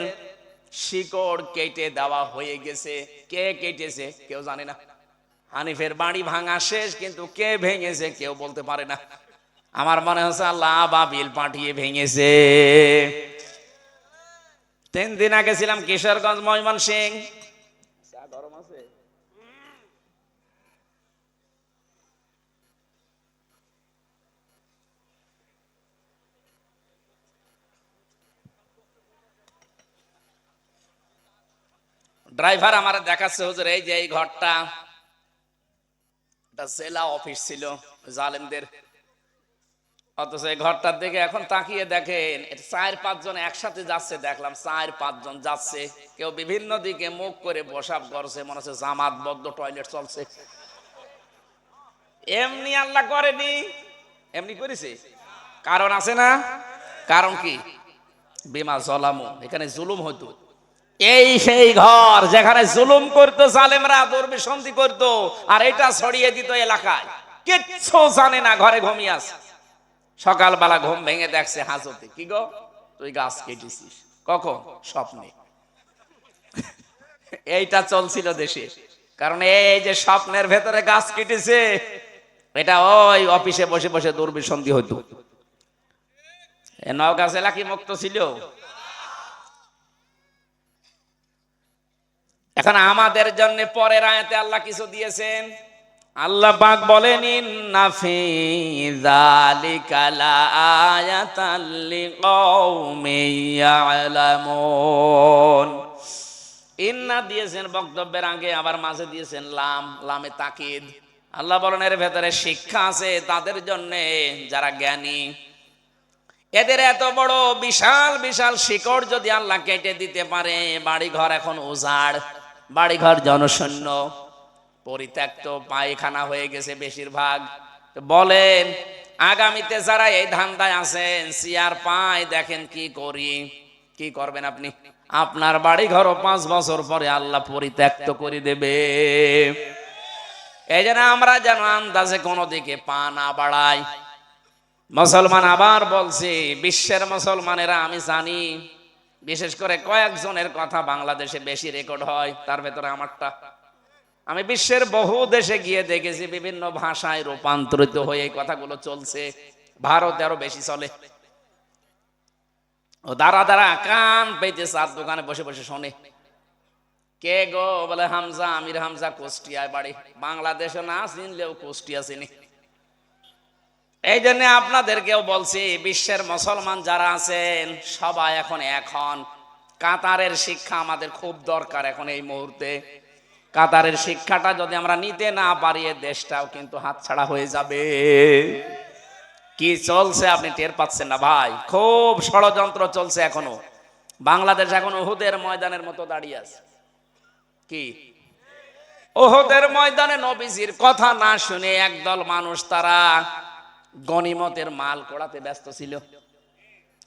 শিকড় কেটে দেওয়া হয়ে গেছে। কে কেটেছে কেউ জানে না। হানিফের বাড়ি ভাঙা শেষ, কিন্তু কে ভেঙেছে কেউ বলতে পারে না। আমার মনে হচ্ছে আল্লাহ আবাবিল পাঠিয়ে ভেঙেছে। 3 দিন আগে ছিলাম কিশোরগঞ্জ, ময়মনসিংহ। গরম আছে? ড্রাইভার আমার দেখাচ্ছে, হুজুর এই যে এই ঘরটা, এটা জেলা অফিস ছিল জালেমদের। অথচ এই ঘরটার দিকে এখন তাকিয়ে দেখেন 4-5 জন একসাথে যাচ্ছে। দেখলাম 4-5 জন যাচ্ছে, কেউ বিভিন্ন দিকে মুখ করে বসাব করছে, মনে হচ্ছে জামাতবদ্ধ টয়লেট চলছে। এমনি আল্লাহ করেনি, এমনি করেছে। কারণ আছে না? কারণ কি? বিমা জলামু, এখানে জুলুম হতো। এই সেই ঘর যেখানে জুলুম করতো জালেমরা, দুর্বিসন্ধি করতো, আর এটা ছড়িয়ে দিত এলাকায়। কিচ্ছু জানে না, ঘরে ঘুমিয়ে আছে। সকালবেলা ঘুম ভেঙে দেখছে হাজতে, কি গো তুই গাছ কেটেছিস? কখন? স্বপ্নে। এইটা চলছিল দেশে। কারণ এই যে স্বপ্নের ভেতরে গাছ কেটেছে, এটা ওই অফিসে বসে বসে দুর্বিসন্ধি হতো। নওগাঁ জেলা কি মুক্ত ছিল? এখন আমাদের জন্য পরের আয়াতে আল্লাহ কিছু দিয়েছেন। আল্লাহ পাক বলেন ইন্না ফি যালিকা লাআয়াতাল লিকাউমিন ইয়ালামুন। ইন্না দিয়েছেন বক্তব্যের আগে, আবার মাঝে দিয়েছেন লাম, লামে তাকিদ। আল্লাহ বলেন এর ভেতরে শিক্ষা আছে তাদের জন্য যারা জ্ঞানী। এদের এত বড় বিশাল বিশাল শিকড় যদি আল্লাহ কেটে দিতে পারে, বাড়ি ঘর এখন উজাড়, বাড়ি ঘর জনশূন্য, পরিত্যক্ত, পায়খানা হয়ে গেছে বেশিরভাগ। বলেন আগামীতে যারা এই ধান্দায় আছেন, চেয়ার পায়, দেখেন কি করি, কি করবেন আপনি? আপনার বাড়ি ঘরও 5 বছর পরে আল্লাহ পরিত্যক্ত করে দেবে। এই জন্য আমরা যেন আন্দাজে কোনো দিকে পা না বাড়াই। মুসলমান আবার বলছি, বিশ্বের মুসলমানেরা আমি জানি, বিশেষ করে কয়েকজনের কথা বাংলাদেশে বেশি রেকর্ড হয়, তার ভেতরে আমারটা। আমি বিশ্বের বহু দেশে গিয়ে দেখেছি বিভিন্ন ভাষায় রূপান্তরিত হয়ে এই কথাগুলো চলছে। ভারতে আরো বেশি চলে। ও দাঁড়া দাঁড়া কান পেতে চার দোকানে বসে বসে শোনে। কে গো? বলে হামজা, আমির হামজা, কুষ্টিয়ায় বাড়ি। বাংলাদেশে না চিনলেও কুষ্টিয়া চিনি। এই জন্য আপনাদেরকেও বলছি, বিশ্বের মুসলমান যারা আছেন সবাই এখন কাতারের শিক্ষা আমাদের খুব দরকার এখন এই মুহূর্তে। কাতারের শিক্ষাটা যদি আমরা নিতে না পারি, দেশটাও কিন্তু হাতছাড়া হয়ে যাবে। কি চলছে আপনি টের পাচ্ছেন না ভাই? খুব ষড়যন্ত্র চলছে এখনো। বাংলাদেশ এখন উহুদের ময়দানের মতো দাঁড়িয়ে আছে। কি উহুদের ময়দানে নবীজির কথা না শুনে একদল মানুষ তারা গনিমতের মাল কোড়াতে ব্যস্ত ছিল।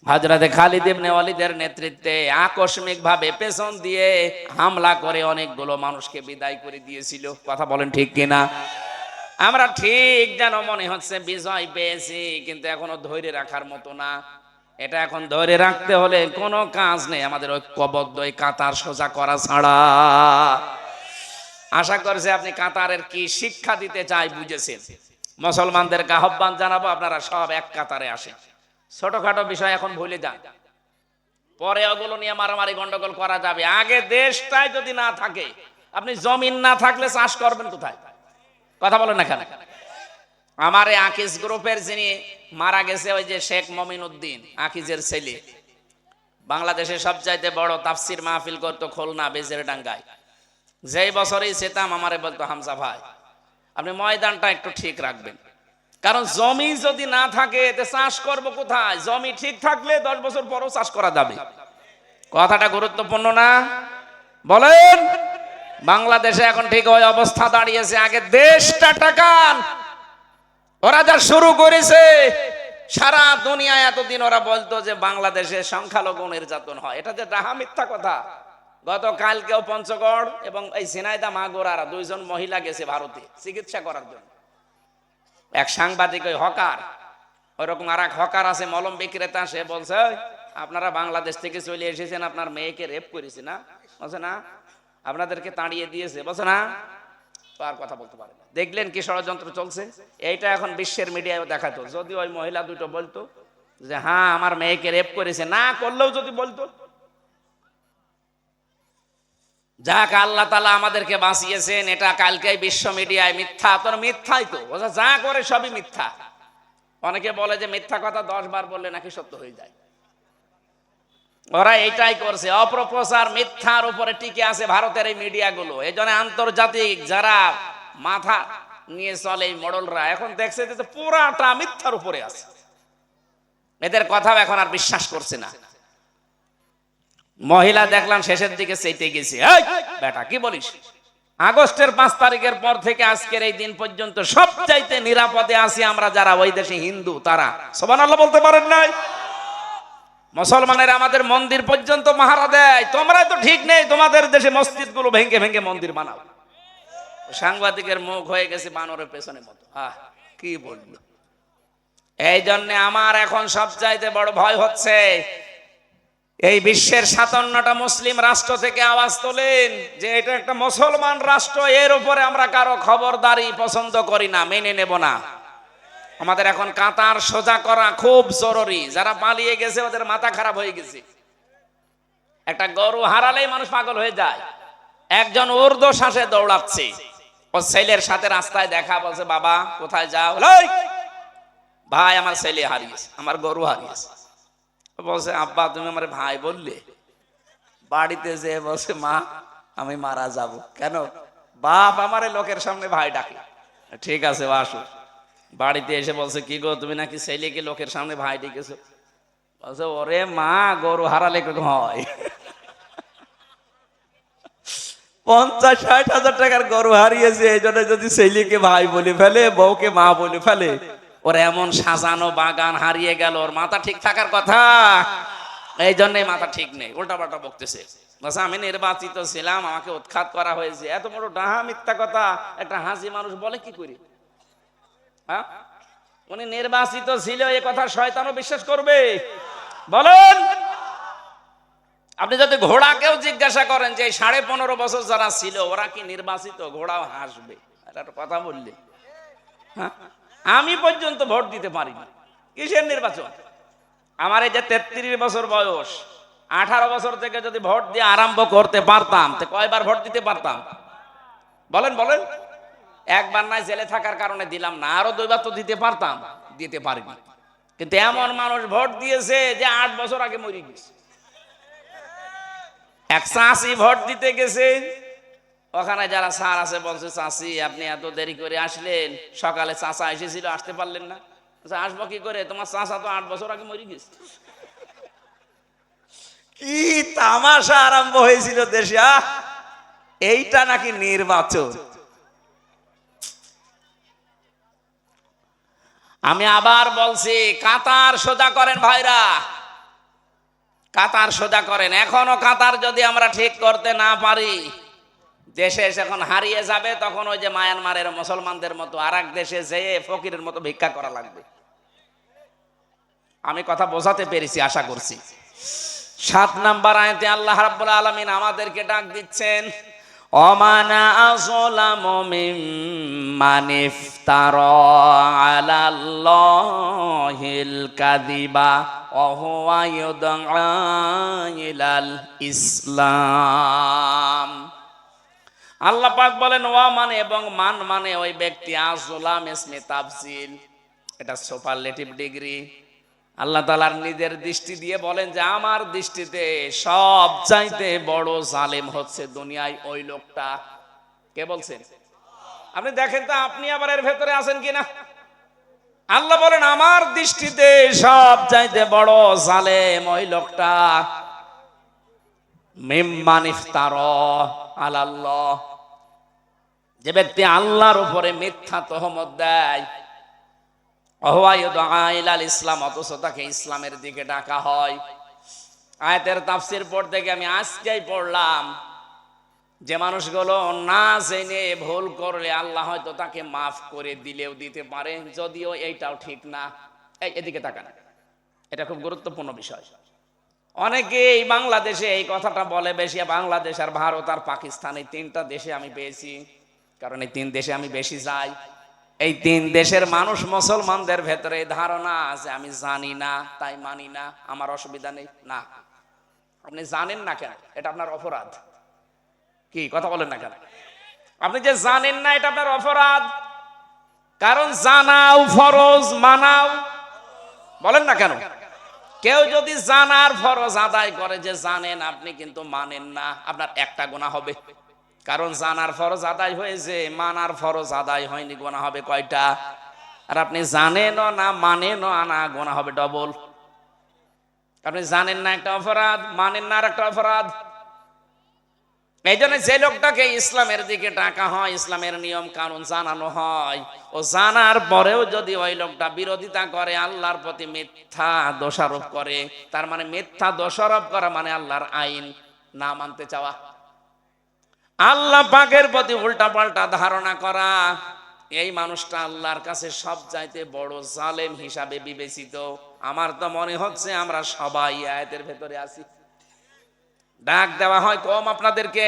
হযরতে খালিদ ইবনে ওয়ালিদের নেতৃত্বে আকস্মিক ভাবে পেছন দিয়ে হামলা করে অনেকগুলো মানুষকে বিদায় করে দিয়েছিল। কথা বলেন ঠিক কিনা? আমরা ঠিক যেন মনে হচ্ছে বিজয় পেয়েছি, কিন্তু এখনো ধৈর্য রাখার মতো না। এটা এখন ধরে রাখতে হলে কোনো কাজ নেই, আমাদের ঐক্যবদ্ধ এই কাতার সোজা করা ছাড়া। আশা করছি আপনি কাতারের কি শিক্ষা দিতে চাই বুঝেছেন। মুসলমানদেরকে আহ্বান জানাবো, আপনারা সব এক কাতারে আসেন। ছোটখাটো বিষয় এখন ভুলে যান, পরে ওগুলো নিয়ে মারামারি গন্ডগোল করা যাবে। আগে দেশটাই যদি না থাকে, আপনি জমিন না থাকলে চাষ করবেন কোথায়? কথা বলেন না কেন? আমার এই আকিজ গ্রুপের যিনি মারা গেছে, ওই যে শেখ মমিন উদ্দিন, আকিজের ছেলে, বাংলাদেশের সবচাইতে বড় তাফসির মাহফিল করতো খুলনা বেজেরডাঙ্গায়। যেই বছরই যেতাম আমারে বলতো, হামজা ভাই আপনি ময়দানটা একটু ঠিক রাখবেন, কারণ জমি যদি না থাকে এতে চাষ করব কোথায়? জমি ঠিক থাকলে 10 বছর পরও চাষ করা যাবে। কথাটা গুরুত্বপূর্ণ না? বলেন। বাংলাদেশে এখন ঠিক ওই অবস্থা দাঁড়িয়েছে। আগে দেশটা টাকান। ওরা যা শুরু করেছে, সারা দুনিয়ায় এতদিন ওরা বলতো যে বাংলাদেশে সংখ্যালঘু নির্যাতন হয়, এটা যে ডাহা মিথ্যা কথা। গতকালকেও পঞ্চগড় এবং এই ঝিনাইদহ মাগুরার দুইজন মহিলা গেছে ভারতে চিকিৎসা করার জন্য। এক সাংবাদিক ওই হকার, ওইরকম আর এক হকার আছে মলম বিক্রেতা, সে বলছে আপনারা বাংলাদেশ থেকে চলে এসেছেন, আপনার মেয়েকে রেপ করেছে না? বলছে না। আপনাদেরকে তাড়িয়ে দিয়েছে? বলছে না। তো আর কথা বলতে পারে না। দেখলেন কি ষড়যন্ত্র চলছে? এইটা এখন বিশ্বের মিডিয়ায় দেখাতো। যদি ওই মহিলা দুটো বলতো যে হ্যাঁ আমার মেয়েকে রেপ করেছে, না করলেও যদি বলতো, যাক আল্লাহ তাআলা আমাদেরকে বাঁচিয়েছেন। এটা কালকে বিশ্ব মিডিয়ায় মিথ্যা, তোর মিথ্যাই তো, যা করে সবই মিথ্যা। অনেকে বলে যে মিথ্যা কথা 10 বার বললে নাকি সত্য হয়ে যায়। ওরা এইটাই করছে, অপপ্রচার মিথ্যার উপরে টিকে আছে ভারতের এই মিডিয়াগুলো। এই জন্য আন্তর্জাতিক যারা মাথা নিয়ে চলে এই মডেলরা এখন দেখছে যে পুরাটা মিথ্যার উপরে আছে, এদের কথাও এখন আর বিশ্বাস করছে না। মহিলা দেখলাম শেষের দিকে চেইতে গেছে, এই বেটা কি বলিস? আগস্টের 5 তারিখের পর থেকে আজকের এই দিন পর্যন্ত সবচাইতে নিরাপদে আছি আমরা যারা ওই দেশে হিন্দু, তারা সুবহানাল্লাহ বলতে পারেন নাই? মুসলমানেরা আমাদের মন্দির পর্যন্ত পাহারা দেয়। তোমরা তো ঠিক নেই, তোমাদের দেশে মসজিদ গুলো ভেঙে ভেঙে মন্দির বানাও। সাংবাদিকের মুখ হয়ে গেছে বানরের পেছনের মতো। কি বললো? এই জন্য আমার এখন সবচাইতে বড় ভয় হচ্ছে এই বিশ্বের 57টা মুসলিম রাষ্ট্র থেকে আওয়াজ তোলেন যে এটা একটা মুসলমান রাষ্ট্র, এর উপরে আমরা কারো খবরদারি পছন্দ করি না, মেনে নেব না। আমাদের এখন কাতার সোজা করা খুব জরুরি। যারা পালিয়ে গেছে ওদের মাথা খারাপ হয়ে গেছে। একটা গরু হারালেই মানুষ পাগল হয়ে যায়। একজন উর্দু শ্বাসে দৌড়াচ্ছে, ও ছেলের সাথে রাস্তায় দেখা, বলছে বাবা কোথায় যাও? ভাই আমার ছেলে হারিয়েছে, আমার গরু হারিয়েছে। বলছে আব্বা তুমি আমার ভাই বললে? বাড়িতে যে বলছে মা আমি মারা যাব। কেন? বাপ আমার লোকের সামনে ভাই ডাকে। ঠিক আছে আসো। বাড়িতে এসে বলছে কি গো তুমি নাকি ছেলেকে লোকের সামনে ভাই ডেকেছো? বলছে ওরে মা গরু হারালে হয় 50-60 হাজার টাকার গরু হারিয়েছে, এই জন্য যদি ছেলেকে ভাই বলে ফেলে, বউকে মা বলে ফেলে, ওর এমন সাজানো বাগান হারিয়ে গেল, ওর মাথা ঠিক থাকার কথা। এই জন্যই মাথা ঠিক নেই, উল্টাপাল্টা বকতেছে। আমি নির্বাচিত ছিলাম, আমাকে উৎখাত করা হয়েছে। এত বড় ডাহা মিথ্যা কথা একটা হাসি মানুষ বলে কি করে? হ্যাঁ, উনি নির্বাচিত ছিল এ কথা শয়তানও বিশ্বাস করবে? বলেন। আপনি যদি ঘোড়াকেও জিজ্ঞাসা করেন যে 15.5 বছর যারা ছিল ওরা কি নির্বাচিত, ঘোড়াও হাসবে। একটা কথা বললে, হ্যাঁ আমি পর্যন্ত ভোট দিতে পারিনি, কিসের নির্বাচন? আমার এই যে 33 বছর বয়স, 18 বছর থেকে যদি ভোট দিয়ে আরম্ভ করতে পারতাম তো কয়বার ভোট দিতে পারতাম? বলেন বলেন। একবার নাই, জেলে থাকার কারণে দিলাম না, আরো 2 বার তো দিতে পারতাম, দিতে পারিনি। কিন্তু এমন মানুষ ভোট দিয়েছে যে 8 বছর আগে মরে গেছে। এক চাষি ভোট দিতে গেছে, ওখানে যারা স্যার আছে বলছে চাষি আপনি এত দেরি করে আসলেন, সকালে চাচা এসেছিল আসতে পারলেন না? আসবো কি করে, তোমার চাচা তো 8 বছর আগে মরে গেছে। কি তামাশা আরম্ভ হয়েছিল দেশে। এইটা নাকি নির্বাচন? আমি আবার বলছি কাতার সোজা করেন ভাইরা, কাতার সোজা করেন। এখনো কাতার যদি আমরা ঠিক করতে না পারি, দেশে এখন হারিয়ে যাবে। তখন ওই যে মায়ানমারের মুসলমানদের মতো আর এক দেশে যেয়ে ফকিরের মতো ভিক্ষা করা লাগবে। আমি কথা বোঝাতে পেরেছি আশা করছি। 7 নম্বর আয়াতে আল্লাহ রাব্বুল আলামিন আমাদেরকে ডাক দিচ্ছেন, ওমানা আযলামু মিম্মান ইফতারা আলাল্লাহিল কাযিবা ওয়া হুয়া ইউদআ ইলাল ইসলাম। আল্লাহ পাক বলেন ওয়া মানে এবং মান মানে ওই ব্যক্তি, আযলাম ইসমে তাফসীল, এটা সুপারলেটিভ ডিগ্রি। আল্লাহ তাআলার নিজের দৃষ্টি দিয়ে বলেন যে আমার দৃষ্টিতে সব চাইতে বড় জালেম হচ্ছে দুনিয়ায় ওই লোকটা। কে বলছেন? আপনি দেখেন তো আপনি আবার এর ভেতরে আছেন কিনা। আল্লাহ বলেন আমার দৃষ্টিতে সব চাইতে বড় জালেম ওই লোকটা, মিম্মান ইফতারা আলাল্লাহ, যে ব্যক্তি আল্লাহর উপরে মিথ্যা তহমত দেয়, ইসলাম, অথচ তাকে ইসলামের দিকে ডাকা হয়। আয়াতের তাফসীর পড়তে গিয়ে আমি আজকেই পড়লাম যে মানুষগুলো না জেনে ভুল করলে আল্লাহ হয়তো তাকে মাফ করে দিলেও দিতে পারে, যদিও এইটাও ঠিক না। এদিকে তাকান, এটা খুব গুরুত্বপূর্ণ বিষয়। অনেকেই বাংলাদেশে এই কথাটা বলে বেশি, বাংলাদেশ আর ভারত আর পাকিস্তান এই তিনটা দেশে আমি পেয়েছি, কারণ এই তিন দেশে আমি বেশি যাই। এই তিন দেশের মানুষ মুসলমানদের ভেতরে এই ধারণা আছে আমি জানি না তাই মানি না, আমার অসুবিধা নেই। না, আপনি জানেন না কেন, এটা আপনার অপরাধ। কি কথা বলেন না কেন? আপনি যে জানেন না এটা আপনার অপরাধ, কারণ জানাও ফরজ, মানাও বলেন না কেন? কেউ যদি জানার ফরজ আদায় করে যে জানেন আপনি কিন্তু মানেন না, আপনার একটা গুনাহ হবে। কারণ জানার ফরজ আদায় হয়েছে, মানার ফরজ আদায় হয়নি, গুনাহ হবে কয়টা? আর আপনি জানেনও না মানেনও না, গুনাহ হবে ডবল। আপনি জানেন না একটা অপরাধ, মানেন না আর একটা অপরাধ। এই জন্য যে লোকটাকে ইসলামের দিকে ডাকা হয়, ইসলামের নিয়ম কানুন জানানো হয়, ও জানার পরেও যদি ওই লোকটা বিরোধিতা করে, আল্লাহর প্রতি মিথ্যা দোষারোপ করে, তার মানে মিথ্যা দোষারোপ করা মানে আল্লাহর আইন না মানতে চাওয়া, আল্লাহ পাকের প্রতি উল্টা পাল্টা ধারণা করা। এই মানুষটা আল্লাহর কাছে সব চাইতে বড় জালেম হিসাবে বিবেচিত। আমার তো মনে হচ্ছে আমরা সবাই আয়াতের ভেতরে আছি। ডাক দেওয়া হয় কম আপনাদেরকে,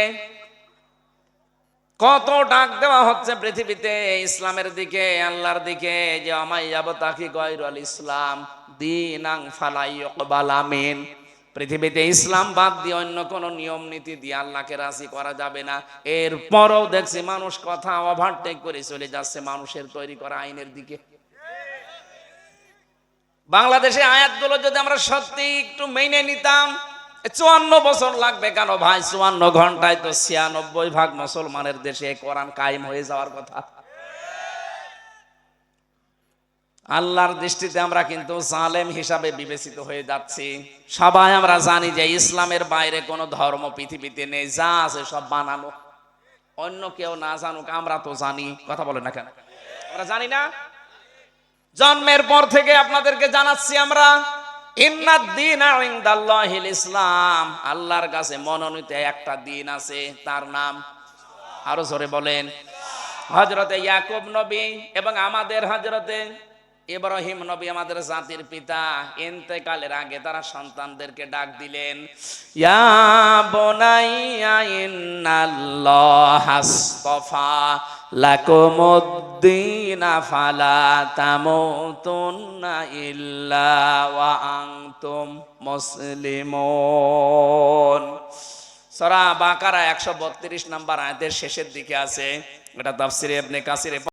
কত ডাক দেওয়া হচ্ছে পৃথিবীতে ইসলামের দিকে, আল্লাহর দিকে, যে আমাইয়াবতাকি গায়রুল ইসলাম দীনান ফালা ইউকবালা মিন। পৃথিবীতে ইসলাম বাদ দিয়ে অন্য কোন নিয়ম নীতি দিয়ে আল্লাহকে রাজি করা যাবে না। এরপরও দেখছি মানুষ কথা ওভারটেক করে চলে যাচ্ছে মানুষের তৈরি করা আইনের দিকে। বাংলাদেশে আয়াতগুলো যদি আমরা সত্যি একটু মেনে নিতাম, 54 বছর লাগবে কেন ভাই? 54 ঘন্টায় তো 96% মুসলমানের দেশে কোরআন কায়েম হয়ে যাওয়ার কথা। আল্লাহর দৃষ্টিতে আমরা কিন্তু জালেম হিসাবে বিবেচিত হয়ে যাচ্ছি। সবাই আমরা জানি যে ইসলামের বাইরে কোনো ধর্ম পৃথিবীতে নেই, যা আছে সব বানানো। অন্য কেউ না জানুক, আমরা তো জানি। কথা বলেন না কেন? আমরা জানি না? জন্মের পর থেকে আপনাদেরকে জানাচ্ছি আমরা, ইন্নাদ-দীনা ইনদাল্লাহিল ইসলাম। আল্লাহর কাছে মনোনীত একটা দিন আছে, তার নাম, আরো জোরে বলেন, হযরতে ইয়াকুব নবী এবং আমাদের হযরতে ইব্রাহিম নবী, আমাদের জাতির পিতা, ইন্তেকালের আগে তারা সন্তানদেরকে ডাক দিলেন, ইয়া বুনাইয়া ইন্নাল্লাহা আসতাফা লাকুমুদ-দীনা ফালা তামুতুন্না ইল্লা ওয়া আনতুম মুসলিমুন। সূরা বাকারা 132 নম্বর আয়াতের শেষের দিকে আছে, এটা তাফসীরে ইবনে কাসির।